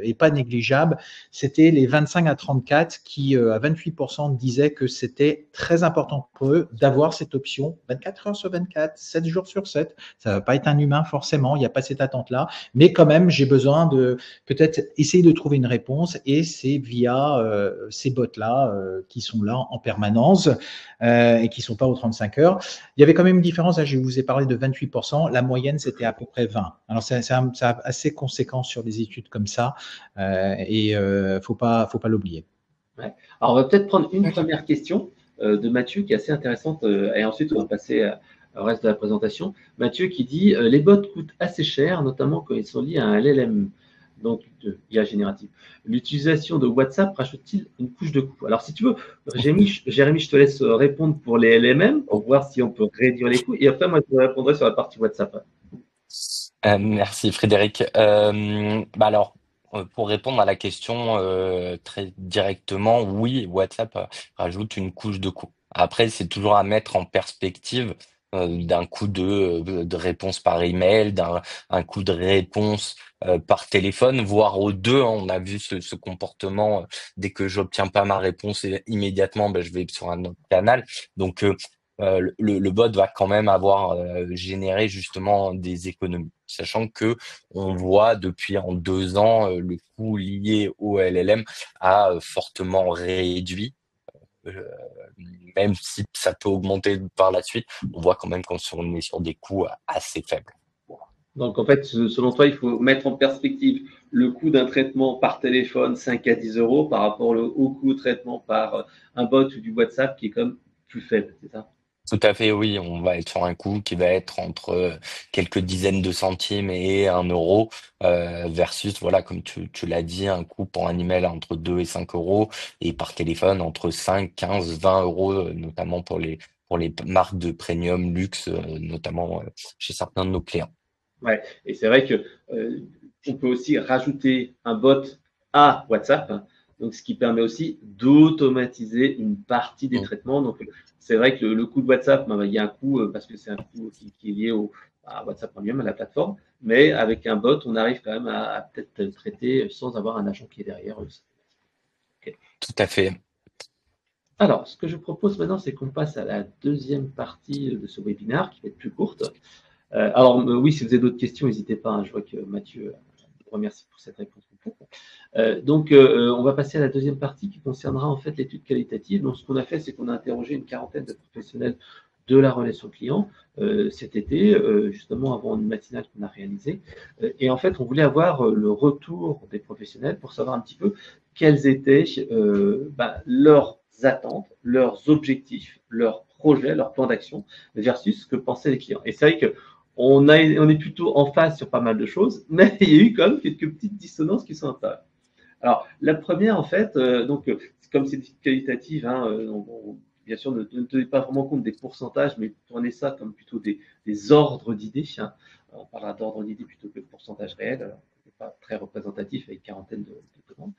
est pas négligeable. C'était les 25 à 34 qui, à 28%, disaient que c'était très important pour eux d'avoir cette option 24 heures sur 24, 7 jours sur 7. Ça va pas être un humain forcément, il n'y a pas cette attente-là. Mais quand même, j'ai besoin de peut-être essayer de trouver une réponse et c'est via ces bots-là qui sont là en permanence et qui ne sont pas aux 35 heures. Il y avait quand même une différence, là, je vous ai parlé de 28%, la moyenne c'était à peu près 20. Alors c'est assez conséquent sur des études comme ça et faut pas l'oublier. Ouais. Alors, on va peut-être prendre une première question de Mathieu qui est assez intéressante et ensuite on va passer au reste de la présentation. Mathieu qui dit les bots coûtent assez cher, notamment quand ils sont liés à un LLM, donc de IA générative. L'utilisation de WhatsApp rajoute-t-il une couche de coût? Alors, si tu veux, Jérémy, je te laisse répondre pour les LLM pour voir si on peut réduire les coûts et après, moi, je répondrai sur la partie WhatsApp. Merci Frédéric. Alors, pour répondre à la question très directement, oui, WhatsApp rajoute une couche de coût. Après, c'est toujours à mettre en perspective d'un coût de réponse par email, un coût de réponse par téléphone, voire aux deux, hein. On a vu ce comportement dès que j'obtiens pas ma réponse immédiatement, je vais sur un autre canal. Donc, le bot va quand même avoir généré justement des économies, sachant que on voit depuis en 2 ans le coût lié au LLM a fortement réduit, euh, même si ça peut augmenter par la suite. On voit quand même qu'on est sur des coûts assez faibles. Donc, en fait, selon toi, il faut mettre en perspective le coût d'un traitement par téléphone, 5 à 10 euros, par rapport au coût de traitement par un bot ou du WhatsApp qui est quand même plus faible, c'est ça? Tout à fait, oui, on va être sur un coût qui va être entre quelques dizaines de centimes et 1 euro, versus, voilà, comme tu l'as dit, un coût pour un email entre 2 et 5 euros, et par téléphone entre 5, 15, 20 euros, notamment pour les marques de premium luxe, notamment chez certains de nos clients. Ouais, et c'est vrai que on peut aussi rajouter un bot à WhatsApp, hein, donc ce qui permet aussi d'automatiser une partie des Mm. traitements. Donc c'est vrai que le coût de WhatsApp, il y a un coût parce que c'est un coût qui est lié à WhatsApp Premium, à la plateforme, mais avec un bot, on arrive quand même à peut-être traiter sans avoir un agent qui est derrière. Ok. Tout à fait. Alors, ce que je propose maintenant, c'est qu'on passe à la deuxième partie de ce webinaire qui va être plus courte. Alors, oui, si vous avez d'autres questions, n'hésitez pas, hein. Je vois que Mathieu vous remercie pour cette réponse complète. Donc, on va passer à la deuxième partie qui concernera en fait l'étude qualitative. Donc, ce qu'on a fait, c'est qu'on a interrogé une quarantaine de professionnels de la relation client cet été, justement avant une matinale qu'on a réalisée. Et en fait, on voulait avoir le retour des professionnels pour savoir un petit peu quelles étaient leurs attentes, leurs objectifs, leurs projets, leurs plans d'action versus ce que pensaient les clients. Et c'est vrai que on est plutôt en phase sur pas mal de choses, mais il y a eu quand même quelques petites dissonances qui sont apparues. Alors, la première, en fait, comme c'est qualitative, bien sûr, ne tenez pas vraiment compte des pourcentages, mais prenez ça comme plutôt des ordres d'idées. On parlera d'ordre d'idées plutôt que de pourcentage réel. Alors, ce n'est pas très représentatif avec quarantaine de demandes.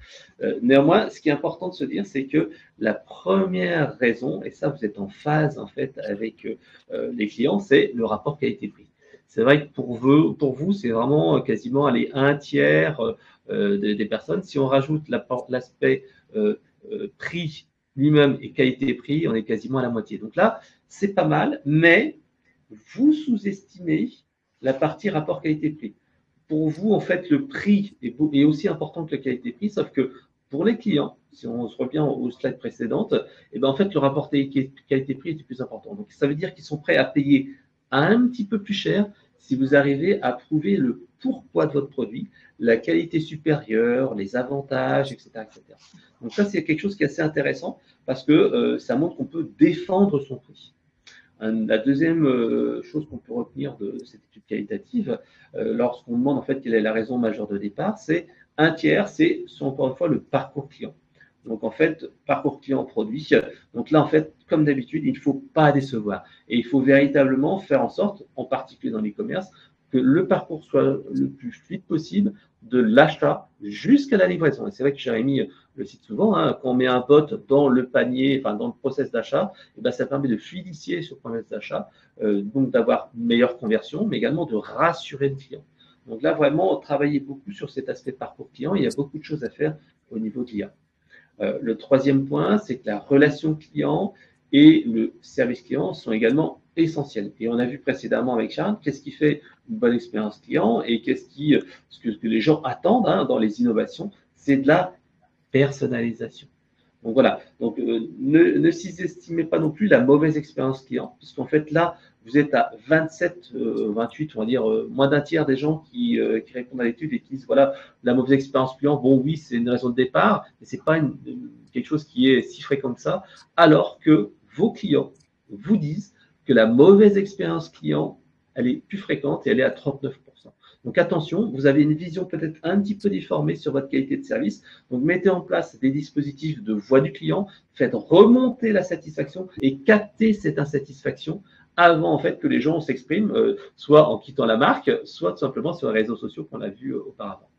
Néanmoins, ce qui est important de se dire, c'est que la première raison, et ça, vous êtes en phase en fait avec les clients, c'est le rapport qualité-prix. C'est vrai que pour vous, c'est vraiment quasiment un tiers des personnes. Si on rajoute l'aspect prix minimum et qualité-prix, on est quasiment à la moitié. Donc là, c'est pas mal, mais vous sous-estimez la partie rapport qualité-prix. Pour vous, en fait, le prix est aussi important que la qualité-prix, sauf que pour les clients, si on se revient aux slides précédentes, et ben en fait, le rapport qualité-prix est plus important. Donc, ça veut dire qu'ils sont prêts à payer un petit peu plus cher si vous arrivez à prouver le pourquoi de votre produit, la qualité supérieure, les avantages, etc. etc. Donc ça, c'est quelque chose qui est assez intéressant parce que ça montre qu'on peut défendre son prix. La deuxième chose qu'on peut retenir de cette étude qualitative, lorsqu'on demande en fait quelle est la raison majeure de départ, c'est un tiers, c'est encore une fois le parcours client. Donc en fait, parcours client produit. Donc là, en fait, comme d'habitude, il ne faut pas décevoir. Et il faut véritablement faire en sorte, en particulier dans l'e-commerce, que le parcours soit le plus fluide possible, de l'achat jusqu'à la livraison. Et c'est vrai que Jérémy le cite souvent, quand on met un bot dans le panier, enfin dans le process d'achat, ça permet de fluidifier ce process d'achat, donc d'avoir une meilleure conversion, mais également de rassurer le client. Donc là, vraiment, travailler beaucoup sur cet aspect parcours client. Il y a beaucoup de choses à faire au niveau de l'IA. Le troisième point, c'est que la relation client et le service client sont également essentiels. Et on a vu précédemment avec Sharon, qu'est-ce qui fait une bonne expérience client et ce que les gens attendent dans les innovations, c'est de la personnalisation. Donc voilà, donc ne sous-estimez pas non plus la mauvaise expérience client, puisqu'en fait là, vous êtes à 27, 28, on va dire, moins d'un tiers des gens qui répondent à l'étude et qui disent, voilà, la mauvaise expérience client, bon oui, c'est une raison de départ, mais ce n'est pas quelque chose qui est si fréquent que ça, alors que vos clients vous disent que la mauvaise expérience client, elle est plus fréquente et elle est à 39%. Donc attention, vous avez une vision peut-être un petit peu déformée sur votre qualité de service. Donc mettez en place des dispositifs de voix du client, faites remonter la satisfaction et captez cette insatisfaction avant en fait que les gens s'expriment, soit en quittant la marque, soit tout simplement sur les réseaux sociaux qu'on a vu auparavant.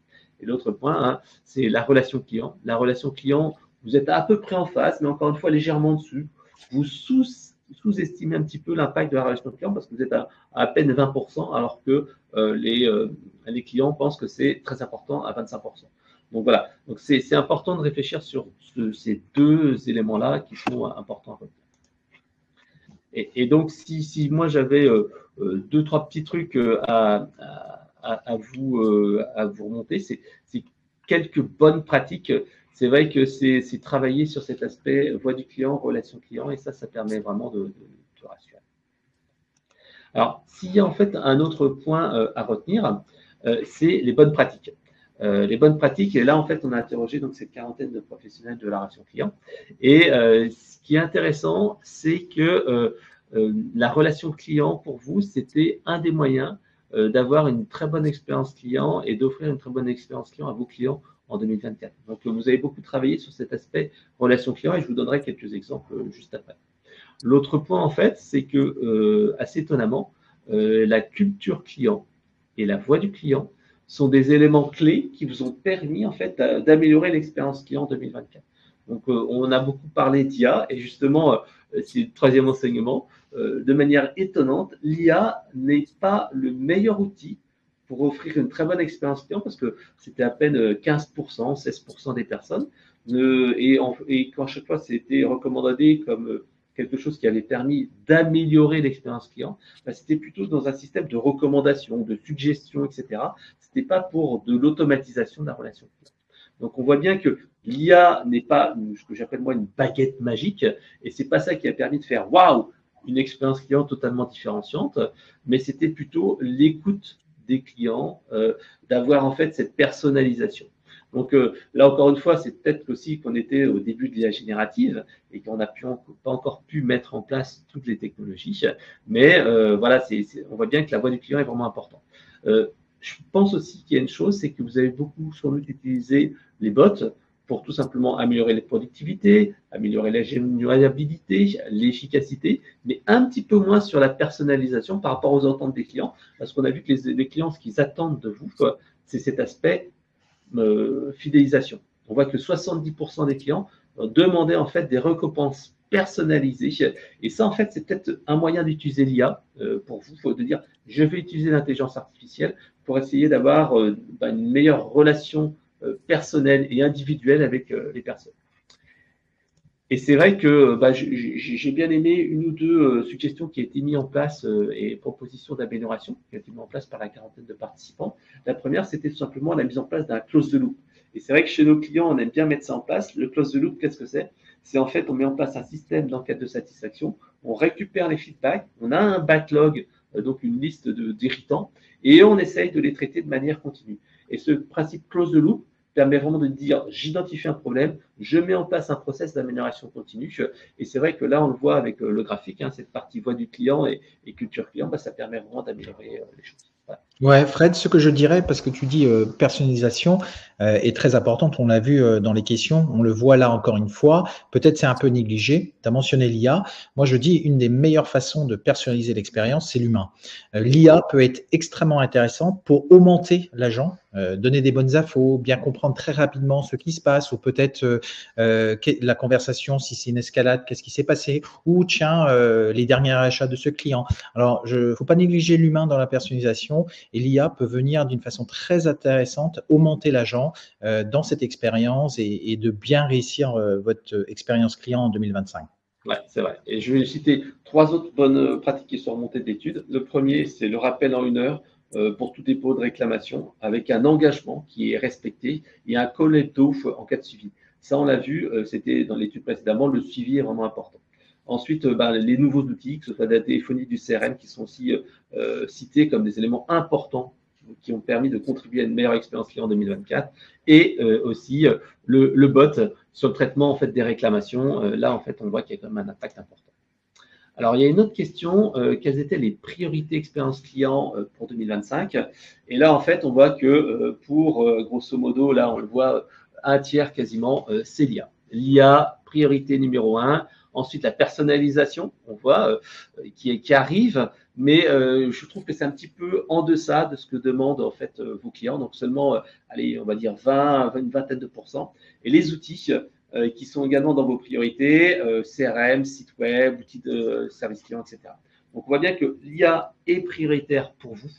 Et l'autre point, c'est la relation client. La relation client, vous êtes à peu près en face, mais encore une fois légèrement dessus. Vous sous-estimez un petit peu l'impact de la relation client parce que vous êtes à peine 20%, alors que les clients pensent que c'est très important à 25%. Donc voilà, donc c'est important de réfléchir sur ces deux éléments-là qui sont importants à retenir. Et donc, si moi j'avais deux, trois petits trucs à vous remonter, c'est quelques bonnes pratiques. C'est vrai que c'est travailler sur cet aspect voix du client, relation client, et ça permet vraiment de rassurer. Alors, s'il y a en fait un autre point à retenir, c'est les bonnes pratiques. Les bonnes pratiques, et là en fait on a interrogé donc cette quarantaine de professionnels de la relation client, et ce qui est intéressant, c'est que la relation client pour vous, c'était un des moyens d'avoir une très bonne expérience client et d'offrir une très bonne expérience client à vos clients en 2024. Donc vous avez beaucoup travaillé sur cet aspect relation client et je vous donnerai quelques exemples juste après. L'autre point en fait, c'est que assez étonnamment, la culture client et la voix du client sont des éléments clés qui vous ont permis en fait d'améliorer l'expérience client en 2024. Donc on a beaucoup parlé d'IA et justement c'est le troisième enseignement. De manière étonnante, l'IA n'est pas le meilleur outil pour offrir une très bonne expérience client parce que c'était à peine 15%, 16% des personnes. Et quand chaque fois c'était recommandé comme quelque chose qui avait permis d'améliorer l'expérience client, c'était plutôt dans un système de recommandation, de suggestion, etc. Ce n'était pas pour de l'automatisation de la relation client. Donc on voit bien que l'IA n'est pas ce que j'appelle moi une baguette magique et c'est pas ça qui a permis de faire waouh, une expérience client totalement différenciante, mais c'était plutôt l'écoute des clients, d'avoir en fait cette personnalisation. Donc là, encore une fois, c'est peut-être aussi qu'on était au début de l'IA générative et qu'on n'a pas encore pu mettre en place toutes les technologies. Mais voilà, on voit bien que la voix du client est vraiment importante. Je pense aussi qu'il y a une chose, c'est que vous avez beaucoup sans doute utilisé les bots pour tout simplement améliorer les productivités, améliorer la générabilité, l'efficacité, mais un petit peu moins sur la personnalisation par rapport aux attentes des clients, parce qu'on a vu que les clients, ce qu'ils attendent de vous, c'est cet aspect fidélisation. On voit que 70% des clients demandaient en fait des récompenses personnalisées. Et ça, en fait, c'est peut-être un moyen d'utiliser l'IA pour vous, de dire je vais utiliser l'intelligence artificielle pour essayer d'avoir une meilleure relation personnelle et individuelle avec les personnes. Et c'est vrai que j'ai bien aimé une ou deux suggestions qui ont été mises en place et propositions d'amélioration qui ont été mises en place par la quarantaine de participants. La première, c'était tout simplement la mise en place d'un close the loop. Et c'est vrai que chez nos clients, on aime bien mettre ça en place. Le close the loop, qu'est-ce que c'est? C'est en fait, on met en place un système d'enquête de satisfaction, on récupère les feedbacks, on a un backlog, donc une liste d'irritants, et on essaye de les traiter de manière continue. Et ce principe close the loop permet vraiment de dire j'identifie un problème, je mets en place un process d'amélioration continue. Et c'est vrai que là, on le voit avec le graphique, cette partie voix du client et culture client, ça permet vraiment d'améliorer les choses. Voilà. Ouais, Fred, ce que je dirais, parce que tu dis personnalisation est très importante, on l'a vu dans les questions, on le voit là encore une fois, peut-être c'est un peu négligé, tu as mentionné l'IA, moi je dis une des meilleures façons de personnaliser l'expérience, c'est l'humain. L'IA peut être extrêmement intéressante pour augmenter l'agent, donner des bonnes infos, bien comprendre très rapidement ce qui se passe, ou peut-être la conversation, si c'est une escalade, qu'est-ce qui s'est passé, ou tiens, les derniers achats de ce client. Alors, il ne faut pas négliger l'humain dans la personnalisation, et l'IA peut venir d'une façon très intéressante augmenter l'agent dans cette expérience et de bien réussir votre expérience client en 2025. Oui, c'est vrai. Et je vais citer 3 autres bonnes pratiques qui sont remontées d'études. Le premier, c'est le rappel en 1 heure pour tout dépôt de réclamation avec un engagement qui est respecté et un call-off en cas de suivi. Ça, on l'a vu, c'était dans l'étude précédemment, le suivi est vraiment important. Ensuite, les nouveaux outils, que ce soit de la téléphonie, du CRM, qui sont aussi cités comme des éléments importants qui ont permis de contribuer à une meilleure expérience client en 2024. Et aussi le bot sur le traitement en fait, des réclamations. Là, en fait, on voit qu'il y a quand même un impact important. Alors, il y a une autre question, quelles étaient les priorités expérience client pour 2025? Et là, en fait, on voit que pour, grosso modo, là, on le voit, un tiers quasiment, c'est l'IA. L'IA, priorité numéro 1. Ensuite, la personnalisation, on voit, qui arrive, mais je trouve que c'est un petit peu en deçà de ce que demandent en fait vos clients. Donc, seulement, allez, on va dire une vingtaine de pourcents. Et les outils qui sont également dans vos priorités, CRM, site web, outils de service client, etc. Donc, on voit bien que l'IA est prioritaire pour vous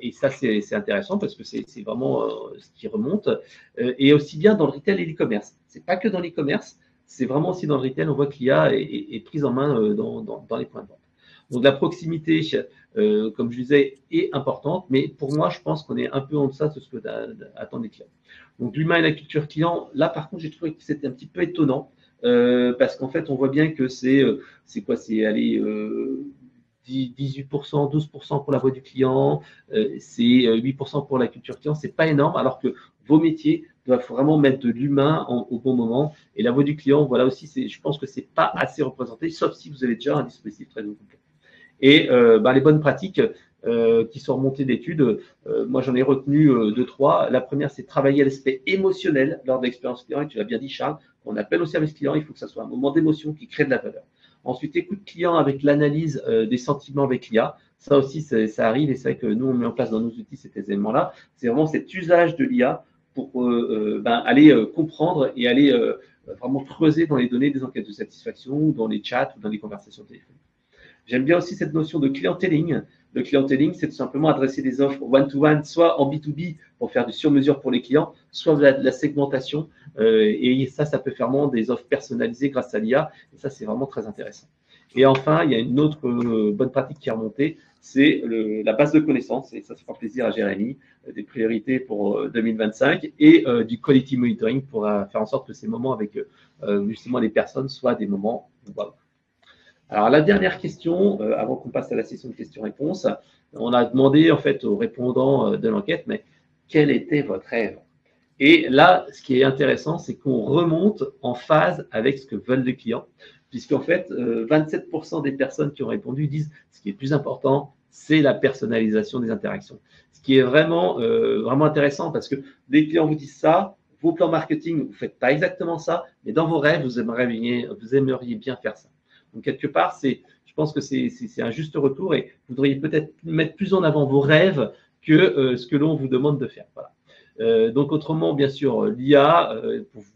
et ça, c'est intéressant parce que c'est vraiment ce qui remonte. Et aussi bien dans le retail et l'e-commerce. Ce n'est pas que dans l'e-commerce, c'est vraiment aussi dans le retail, on voit que l'IA est prise en main dans les points de vente. Donc, la proximité, comme je disais, est importante, mais pour moi, je pense qu'on est un peu en deçà de ce que attendent les clients. Donc, l'humain et la culture client, là, par contre, j'ai trouvé que c'était un petit peu étonnant parce qu'en fait, on voit bien que c'est quoi? C'est aller 18%, 12% pour la voix du client, c'est 8% pour la culture client. C'est pas énorme, alors que vos métiers doivent vraiment mettre de l'humain au bon moment. Et la voix du client, voilà aussi, je pense que c'est pas assez représenté, sauf si vous avez déjà un dispositif très complet. Et les bonnes pratiques qui sont remontées d'études, moi j'en ai retenu 2-3. La première, c'est travailler l'aspect émotionnel lors de l'expérience client. Et tu l'as bien dit, Charles, quand on appelle au service client, il faut que ça soit un moment d'émotion qui crée de la valeur. Ensuite, écoute client avec l'analyse des sentiments avec l'IA. Ça aussi, ça arrive et c'est vrai que nous, on met en place dans nos outils ces éléments-là. C'est vraiment cet usage de l'IA pour aller comprendre et aller vraiment creuser dans les données des enquêtes de satisfaction, ou dans les chats ou dans les conversations téléphoniques. J'aime bien aussi cette notion de clienteling. Le clienteling, c'est tout simplement adresser des offres one-to-one, soit en B2B pour faire du sur-mesure pour les clients, soit de la segmentation. Et ça peut faire vraiment des offres personnalisées grâce à l'IA. Et ça, c'est vraiment très intéressant. Et enfin, il y a une autre bonne pratique qui est remontée, c'est la base de connaissances. Et ça fera plaisir à Jérémy, des priorités pour 2025 et du quality monitoring pour faire en sorte que ces moments avec justement les personnes soient des moments wow. Alors, la dernière question, avant qu'on passe à la session de questions-réponses, on a demandé en fait aux répondants de l'enquête, mais quel était votre rêve? Et là, ce qui est intéressant, c'est qu'on remonte en phase avec ce que veulent les clients, puisqu'en fait, 27% des personnes qui ont répondu disent ce qui est le plus important, c'est la personnalisation des interactions. Ce qui est vraiment intéressant parce que les clients vous disent ça, vos plans marketing, vous ne faites pas exactement ça, mais dans vos rêves, vous aimeriez bien faire ça. Donc, quelque part, je pense que c'est un juste retour et vous devriez peut-être mettre plus en avant vos rêves que ce que l'on vous demande de faire. Voilà. Donc autrement, bien sûr, l'IA,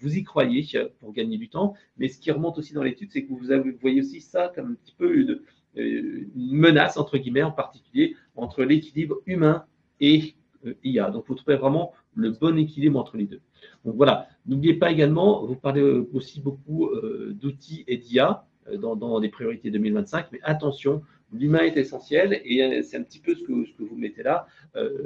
vous y croyez pour gagner du temps, mais ce qui remonte aussi dans l'étude, c'est que vous voyez aussi ça comme un petit peu une menace, entre guillemets, en particulier, entre l'équilibre humain et IA. Donc vous trouvez vraiment le bon équilibre entre les deux. Donc voilà, n'oubliez pas également, vous parlez aussi beaucoup d'outils et d'IA dans les priorités 2025, mais attention, l'humain est essentiel et c'est un petit peu ce que vous mettez là.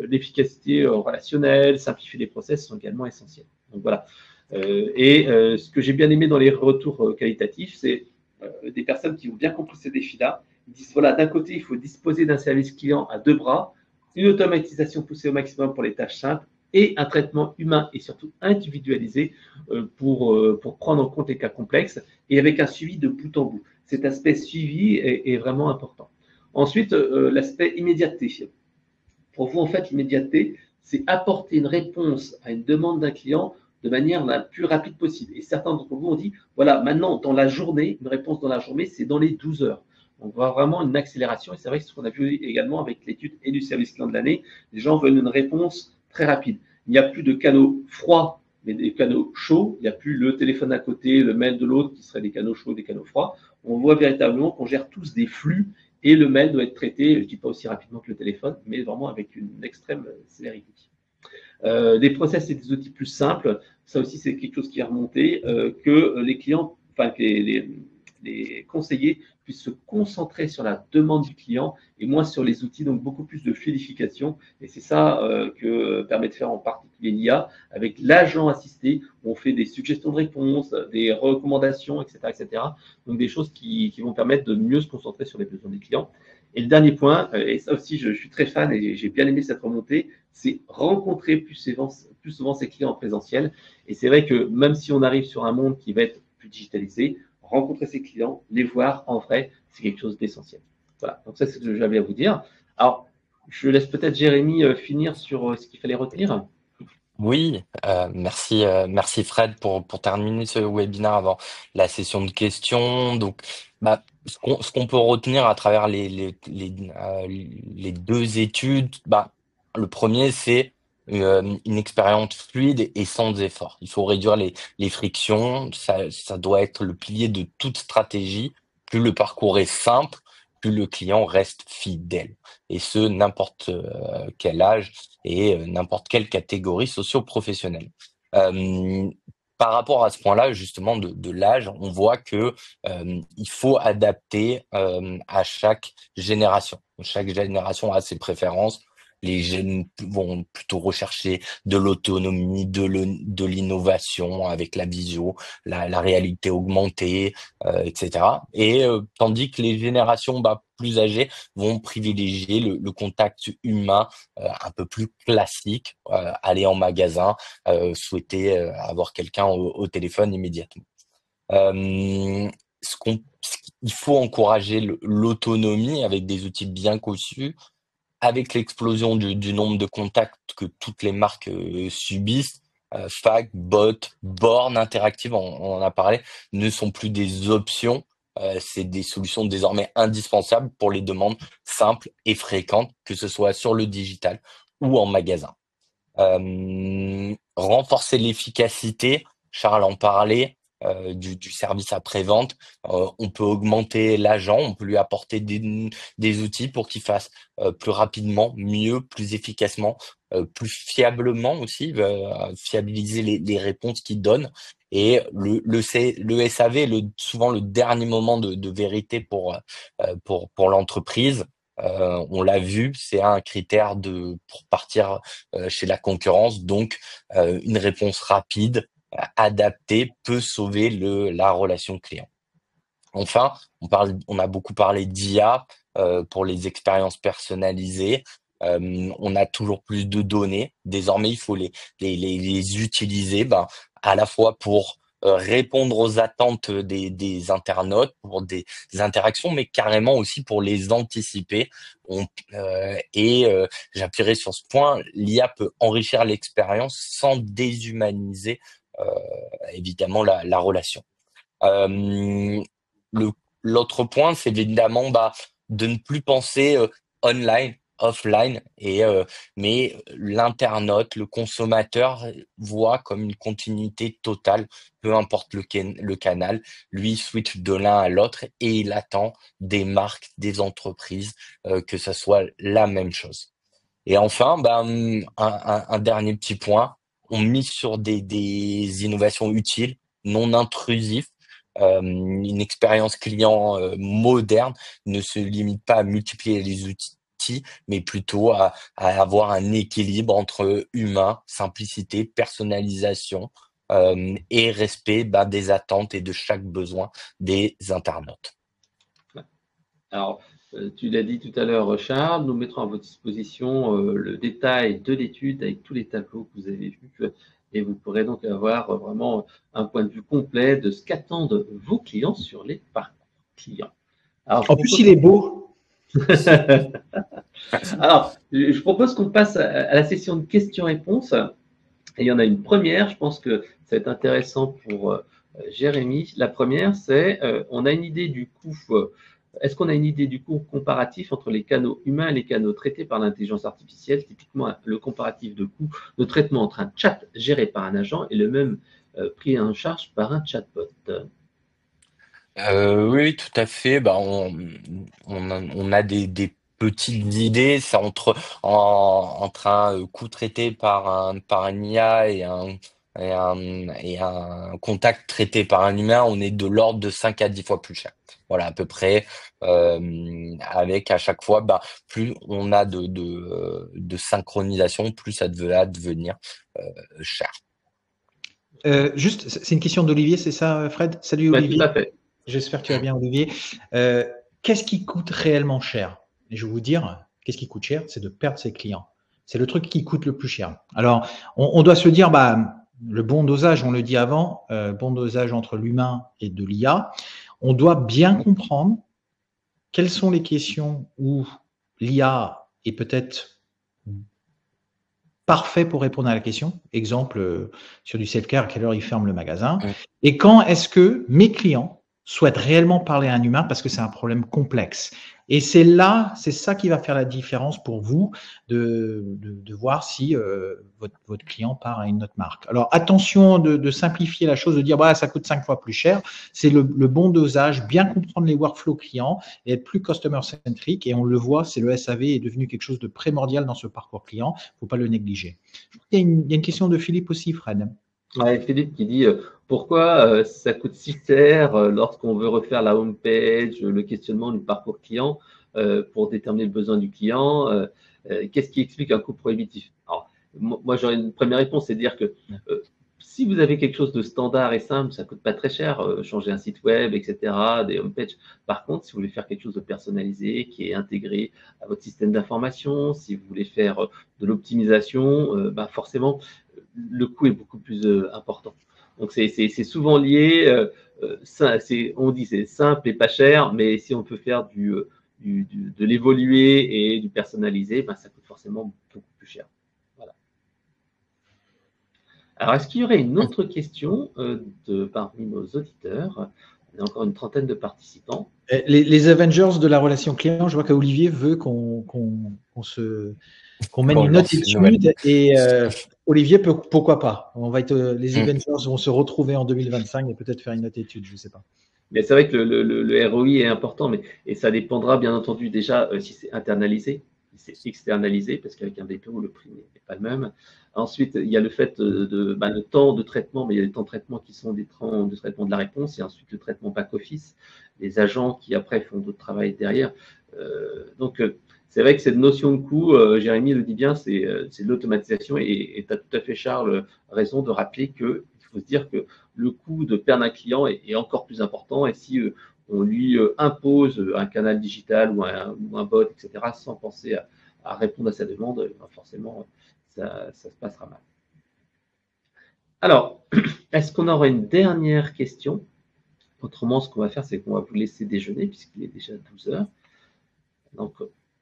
L'efficacité relationnelle, simplifier les process sont également essentiels. Donc voilà. Ce que j'ai bien aimé dans les retours qualitatifs, c'est des personnes qui ont bien compris ces défis-là. Ils disent voilà, d'un côté, il faut disposer d'un service client à deux bras, une automatisation poussée au maximum pour les tâches simples et un traitement humain et surtout individualisé pour prendre en compte les cas complexes et avec un suivi de bout en bout. Cet aspect suivi est vraiment important. Ensuite, l'aspect immédiateté. Pour vous, en fait, l'immédiateté, c'est apporter une réponse à une demande d'un client de manière la plus rapide possible. Et certains d'entre vous ont dit, voilà, maintenant, dans la journée, une réponse dans la journée, c'est dans les 12 heures. On voit vraiment une accélération. Et c'est vrai que ce qu'on a vu également avec l'étude et du service client de l'année, les gens veulent une réponse très rapide. Il n'y a plus de canaux froids, mais des canaux chauds. Il n'y a plus le téléphone à côté, le mail de l'autre qui seraient des canaux chauds, des canaux froids. On voit véritablement qu'on gère tous des flux et le mail doit être traité, je ne dis pas aussi rapidement que le téléphone, mais vraiment avec une extrême célérité. Des process et des outils plus simples, ça aussi c'est quelque chose qui est remonté, que les clients, enfin que les conseillers puissent se concentrer sur la demande du client et moins sur les outils, donc beaucoup plus de fluidification. Et c'est ça que permet de faire en particulier l'IA avec l'agent assisté, où on fait des suggestions de réponses, des recommandations, etc., etc. Donc des choses qui vont permettre de mieux se concentrer sur les besoins des clients. Et le dernier point, et ça aussi je suis très fan et j'ai bien aimé cette remontée, c'est rencontrer plus souvent ses clients en présentiel. Et c'est vrai que même si on arrive sur un monde qui va être plus digitalisé, rencontrer ses clients, les voir en vrai, c'est quelque chose d'essentiel. Voilà, donc ça c'est ce que j'avais à vous dire. Alors, je laisse peut-être Jérémy finir sur ce qu'il fallait retenir. Oui, merci Fred pour terminer ce webinaire avant la session de questions. Donc, ce qu'on peut retenir à travers les deux études, le premier, c'est une expérience fluide et sans effort. Il faut réduire les frictions. Ça doit être le pilier de toute stratégie. Plus le parcours est simple, plus le client reste fidèle. Et ce, n'importe quel âge et n'importe quelle catégorie socio-professionnelle. Euh, Par rapport à ce point-là, justement, de l'âge, on voit que il faut adapter à chaque génération. Chaque génération a ses préférences. Les jeunes vont plutôt rechercher de l'autonomie, de l'innovation avec la visio, la réalité augmentée, etc. Et tandis que les générations plus âgées vont privilégier le contact humain un peu plus classique, aller en magasin, souhaiter avoir quelqu'un au téléphone immédiatement. Euh, il faut encourager l'autonomie avec des outils bien conçus, avec l'explosion du nombre de contacts que toutes les marques subissent. FAQ, bot, bornes interactives, on en a parlé, ne sont plus des options. C'est des solutions désormais indispensables pour les demandes simples et fréquentes, que ce soit sur le digital ou en magasin. Renforcer l'efficacité, Charles en parlait, du service après-vente. On peut augmenter l'agent, on peut lui apporter des outils pour qu'il fasse plus rapidement, mieux, plus efficacement, plus fiablement aussi, fiabiliser les réponses qu'il donne. Et le SAV est souvent le dernier moment de vérité pour l'entreprise. On l'a vu, c'est un critère pour partir chez la concurrence. Donc, une réponse rapide, adaptée, peut sauver la relation client. Enfin, on a beaucoup parlé d'IA pour les expériences personnalisées. On a toujours plus de données. Désormais, il faut les utiliser à la fois pour répondre aux attentes des internautes, pour des interactions, mais carrément aussi pour les anticiper. J'appuierai sur ce point, l'IA peut enrichir l'expérience sans déshumaniser euh, évidemment la relation. Euh, le, L'autre point, c'est évidemment de ne plus penser online, offline, mais l'internaute, le consommateur voit comme une continuité totale, peu importe le canal, lui switch de l'un à l'autre et il attend des marques, des entreprises, que ça soit la même chose. Et enfin, un dernier petit point, on mise sur des innovations utiles, non intrusives. Une expérience client moderne ne se limite pas à multiplier les outils, mais plutôt à avoir un équilibre entre humain, simplicité, personnalisation et respect des attentes et de chaque besoin des internautes. Alors, tu l'as dit tout à l'heure, Charles, nous mettrons à votre disposition le détail de l'étude avec tous les tableaux que vous avez vus et vous pourrez donc avoir vraiment un point de vue complet de ce qu'attendent vos clients sur les parcours clients. Alors, En plus, il est beau. Alors, je propose qu'on passe à la session de questions-réponses. Et il y en a une première, je pense que ça va être intéressant pour Jérémy. La première, c'est on a une idée du coût. Est-ce qu'on a une idée du coût comparatif entre les canaux humains et les canaux traités par l'intelligence artificielle? Typiquement, le comparatif de coût de traitement entre un chat géré par un agent et le même pris en charge par un chatbot. Oui, tout à fait. On a des petites idées. C'est entre un coût traité par un IA et un contact traité par un humain, on est de l'ordre de 5 à 10 fois plus cher. Voilà, à peu près. Avec à chaque fois, plus on a de synchronisation, plus ça va devenir cher. Juste, c'est une question d'Olivier, c'est ça, Fred? Salut Olivier. Tout à fait. J'espère que tu vas bien, Olivier. Qu'est-ce qui coûte réellement cher? Et je vais vous dire, qu'est-ce qui coûte cher? C'est de perdre ses clients. C'est le truc qui coûte le plus cher. Alors, on doit se dire, le bon dosage, on le dit avant, bon dosage entre l'humain et de l'IA. On doit bien comprendre quelles sont les questions où l'IA est peut-être parfait pour répondre à la question. Exemple, sur du self-care, à quelle heure il ferme le magasin. Et quand est-ce que mes clients souhaitent réellement parler à un humain parce que c'est un problème complexe. Et c'est ça qui va faire la différence pour vous de voir si votre client part à une autre marque. Alors, attention de simplifier la chose, de dire ça coûte 5 fois plus cher. C'est le bon dosage, bien comprendre les workflows clients et être plus customer-centric. Et on le voit, c'est le SAV est devenu quelque chose de primordial dans ce parcours client. Il ne faut pas le négliger. Il y a une question de Philippe aussi, Fred. Ouais, Philippe qui dit pourquoi ça coûte si cher lorsqu'on veut refaire la home page, le questionnement du parcours client pour déterminer le besoin du client. Qu'est-ce qui explique un coût prohibitif? Alors, moi, j'aurais une première réponse, c'est de dire que si vous avez quelque chose de standard et simple, ça coûte pas très cher, changer un site web, etc., des home pages. Par contre, si vous voulez faire quelque chose de personnalisé, qui est intégré à votre système d'information, si vous voulez faire de l'optimisation, forcément, le coût est beaucoup plus important. Donc, c'est souvent lié. On dit c'est simple et pas cher, mais si on peut faire de l'évoluer et du personnalisé, ça coûte forcément beaucoup plus cher. Voilà. Alors, est-ce qu'il y aurait une autre question parmi nos auditeurs? On a encore une trentaine de participants. Les Avengers de la relation client, je vois qu'Olivier veut qu'on mène une autre étude et Olivier, pourquoi pas? Les Avengers vont se retrouver en 2025 et peut-être faire une autre étude, je ne sais pas. Mais c'est vrai que le ROI est important, et ça dépendra bien entendu déjà si c'est internalisé, si c'est externalisé, parce qu'avec un DPO, le prix n'est pas le même. Ensuite, il y a le fait le temps de traitement, mais il y a les temps de traitement qui sont des temps de traitement de la réponse, et ensuite le traitement back-office, les agents qui après font d'autres travail derrière. Donc, c'est vrai que cette notion de coût, Jérémy le dit bien, c'est de l'automatisation, et tu as tout à fait, Charles, raison de rappeler qu'il faut se dire que le coût de perdre un client est encore plus important. Et si on lui impose un canal digital ou un bot, etc., sans penser à répondre à sa demande, forcément, ça se passera mal. Alors, est-ce qu'on aura une dernière question? Autrement, ce qu'on va faire, c'est qu'on va vous laisser déjeuner, puisqu'il est déjà 12 heures. Donc,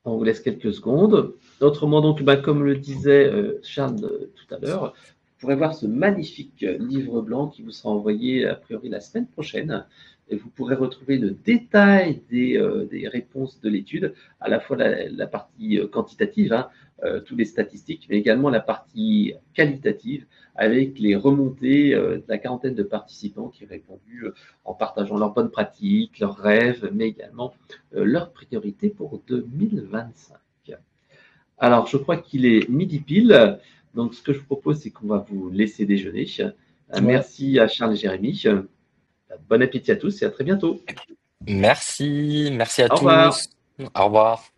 on vous laisse quelques secondes. Autrement, donc, comme le disait Charles tout à l'heure, vous pourrez voir ce magnifique livre blanc qui vous sera envoyé a priori la semaine prochaine. Et vous pourrez retrouver le détail des réponses de l'étude, à la fois la partie quantitative, hein, toutes les statistiques, mais également la partie qualitative, avec les remontées de la quarantaine de participants qui ont répondu en partageant leurs bonnes pratiques, leurs rêves, mais également leurs priorités pour 2025. Alors, je crois qu'il est midi pile. Donc, ce que je vous propose, c'est qu'on va vous laisser déjeuner. Merci à Charles et Jérémy. Bon appétit à tous et à très bientôt. Merci à Au revoir. tous. Au revoir.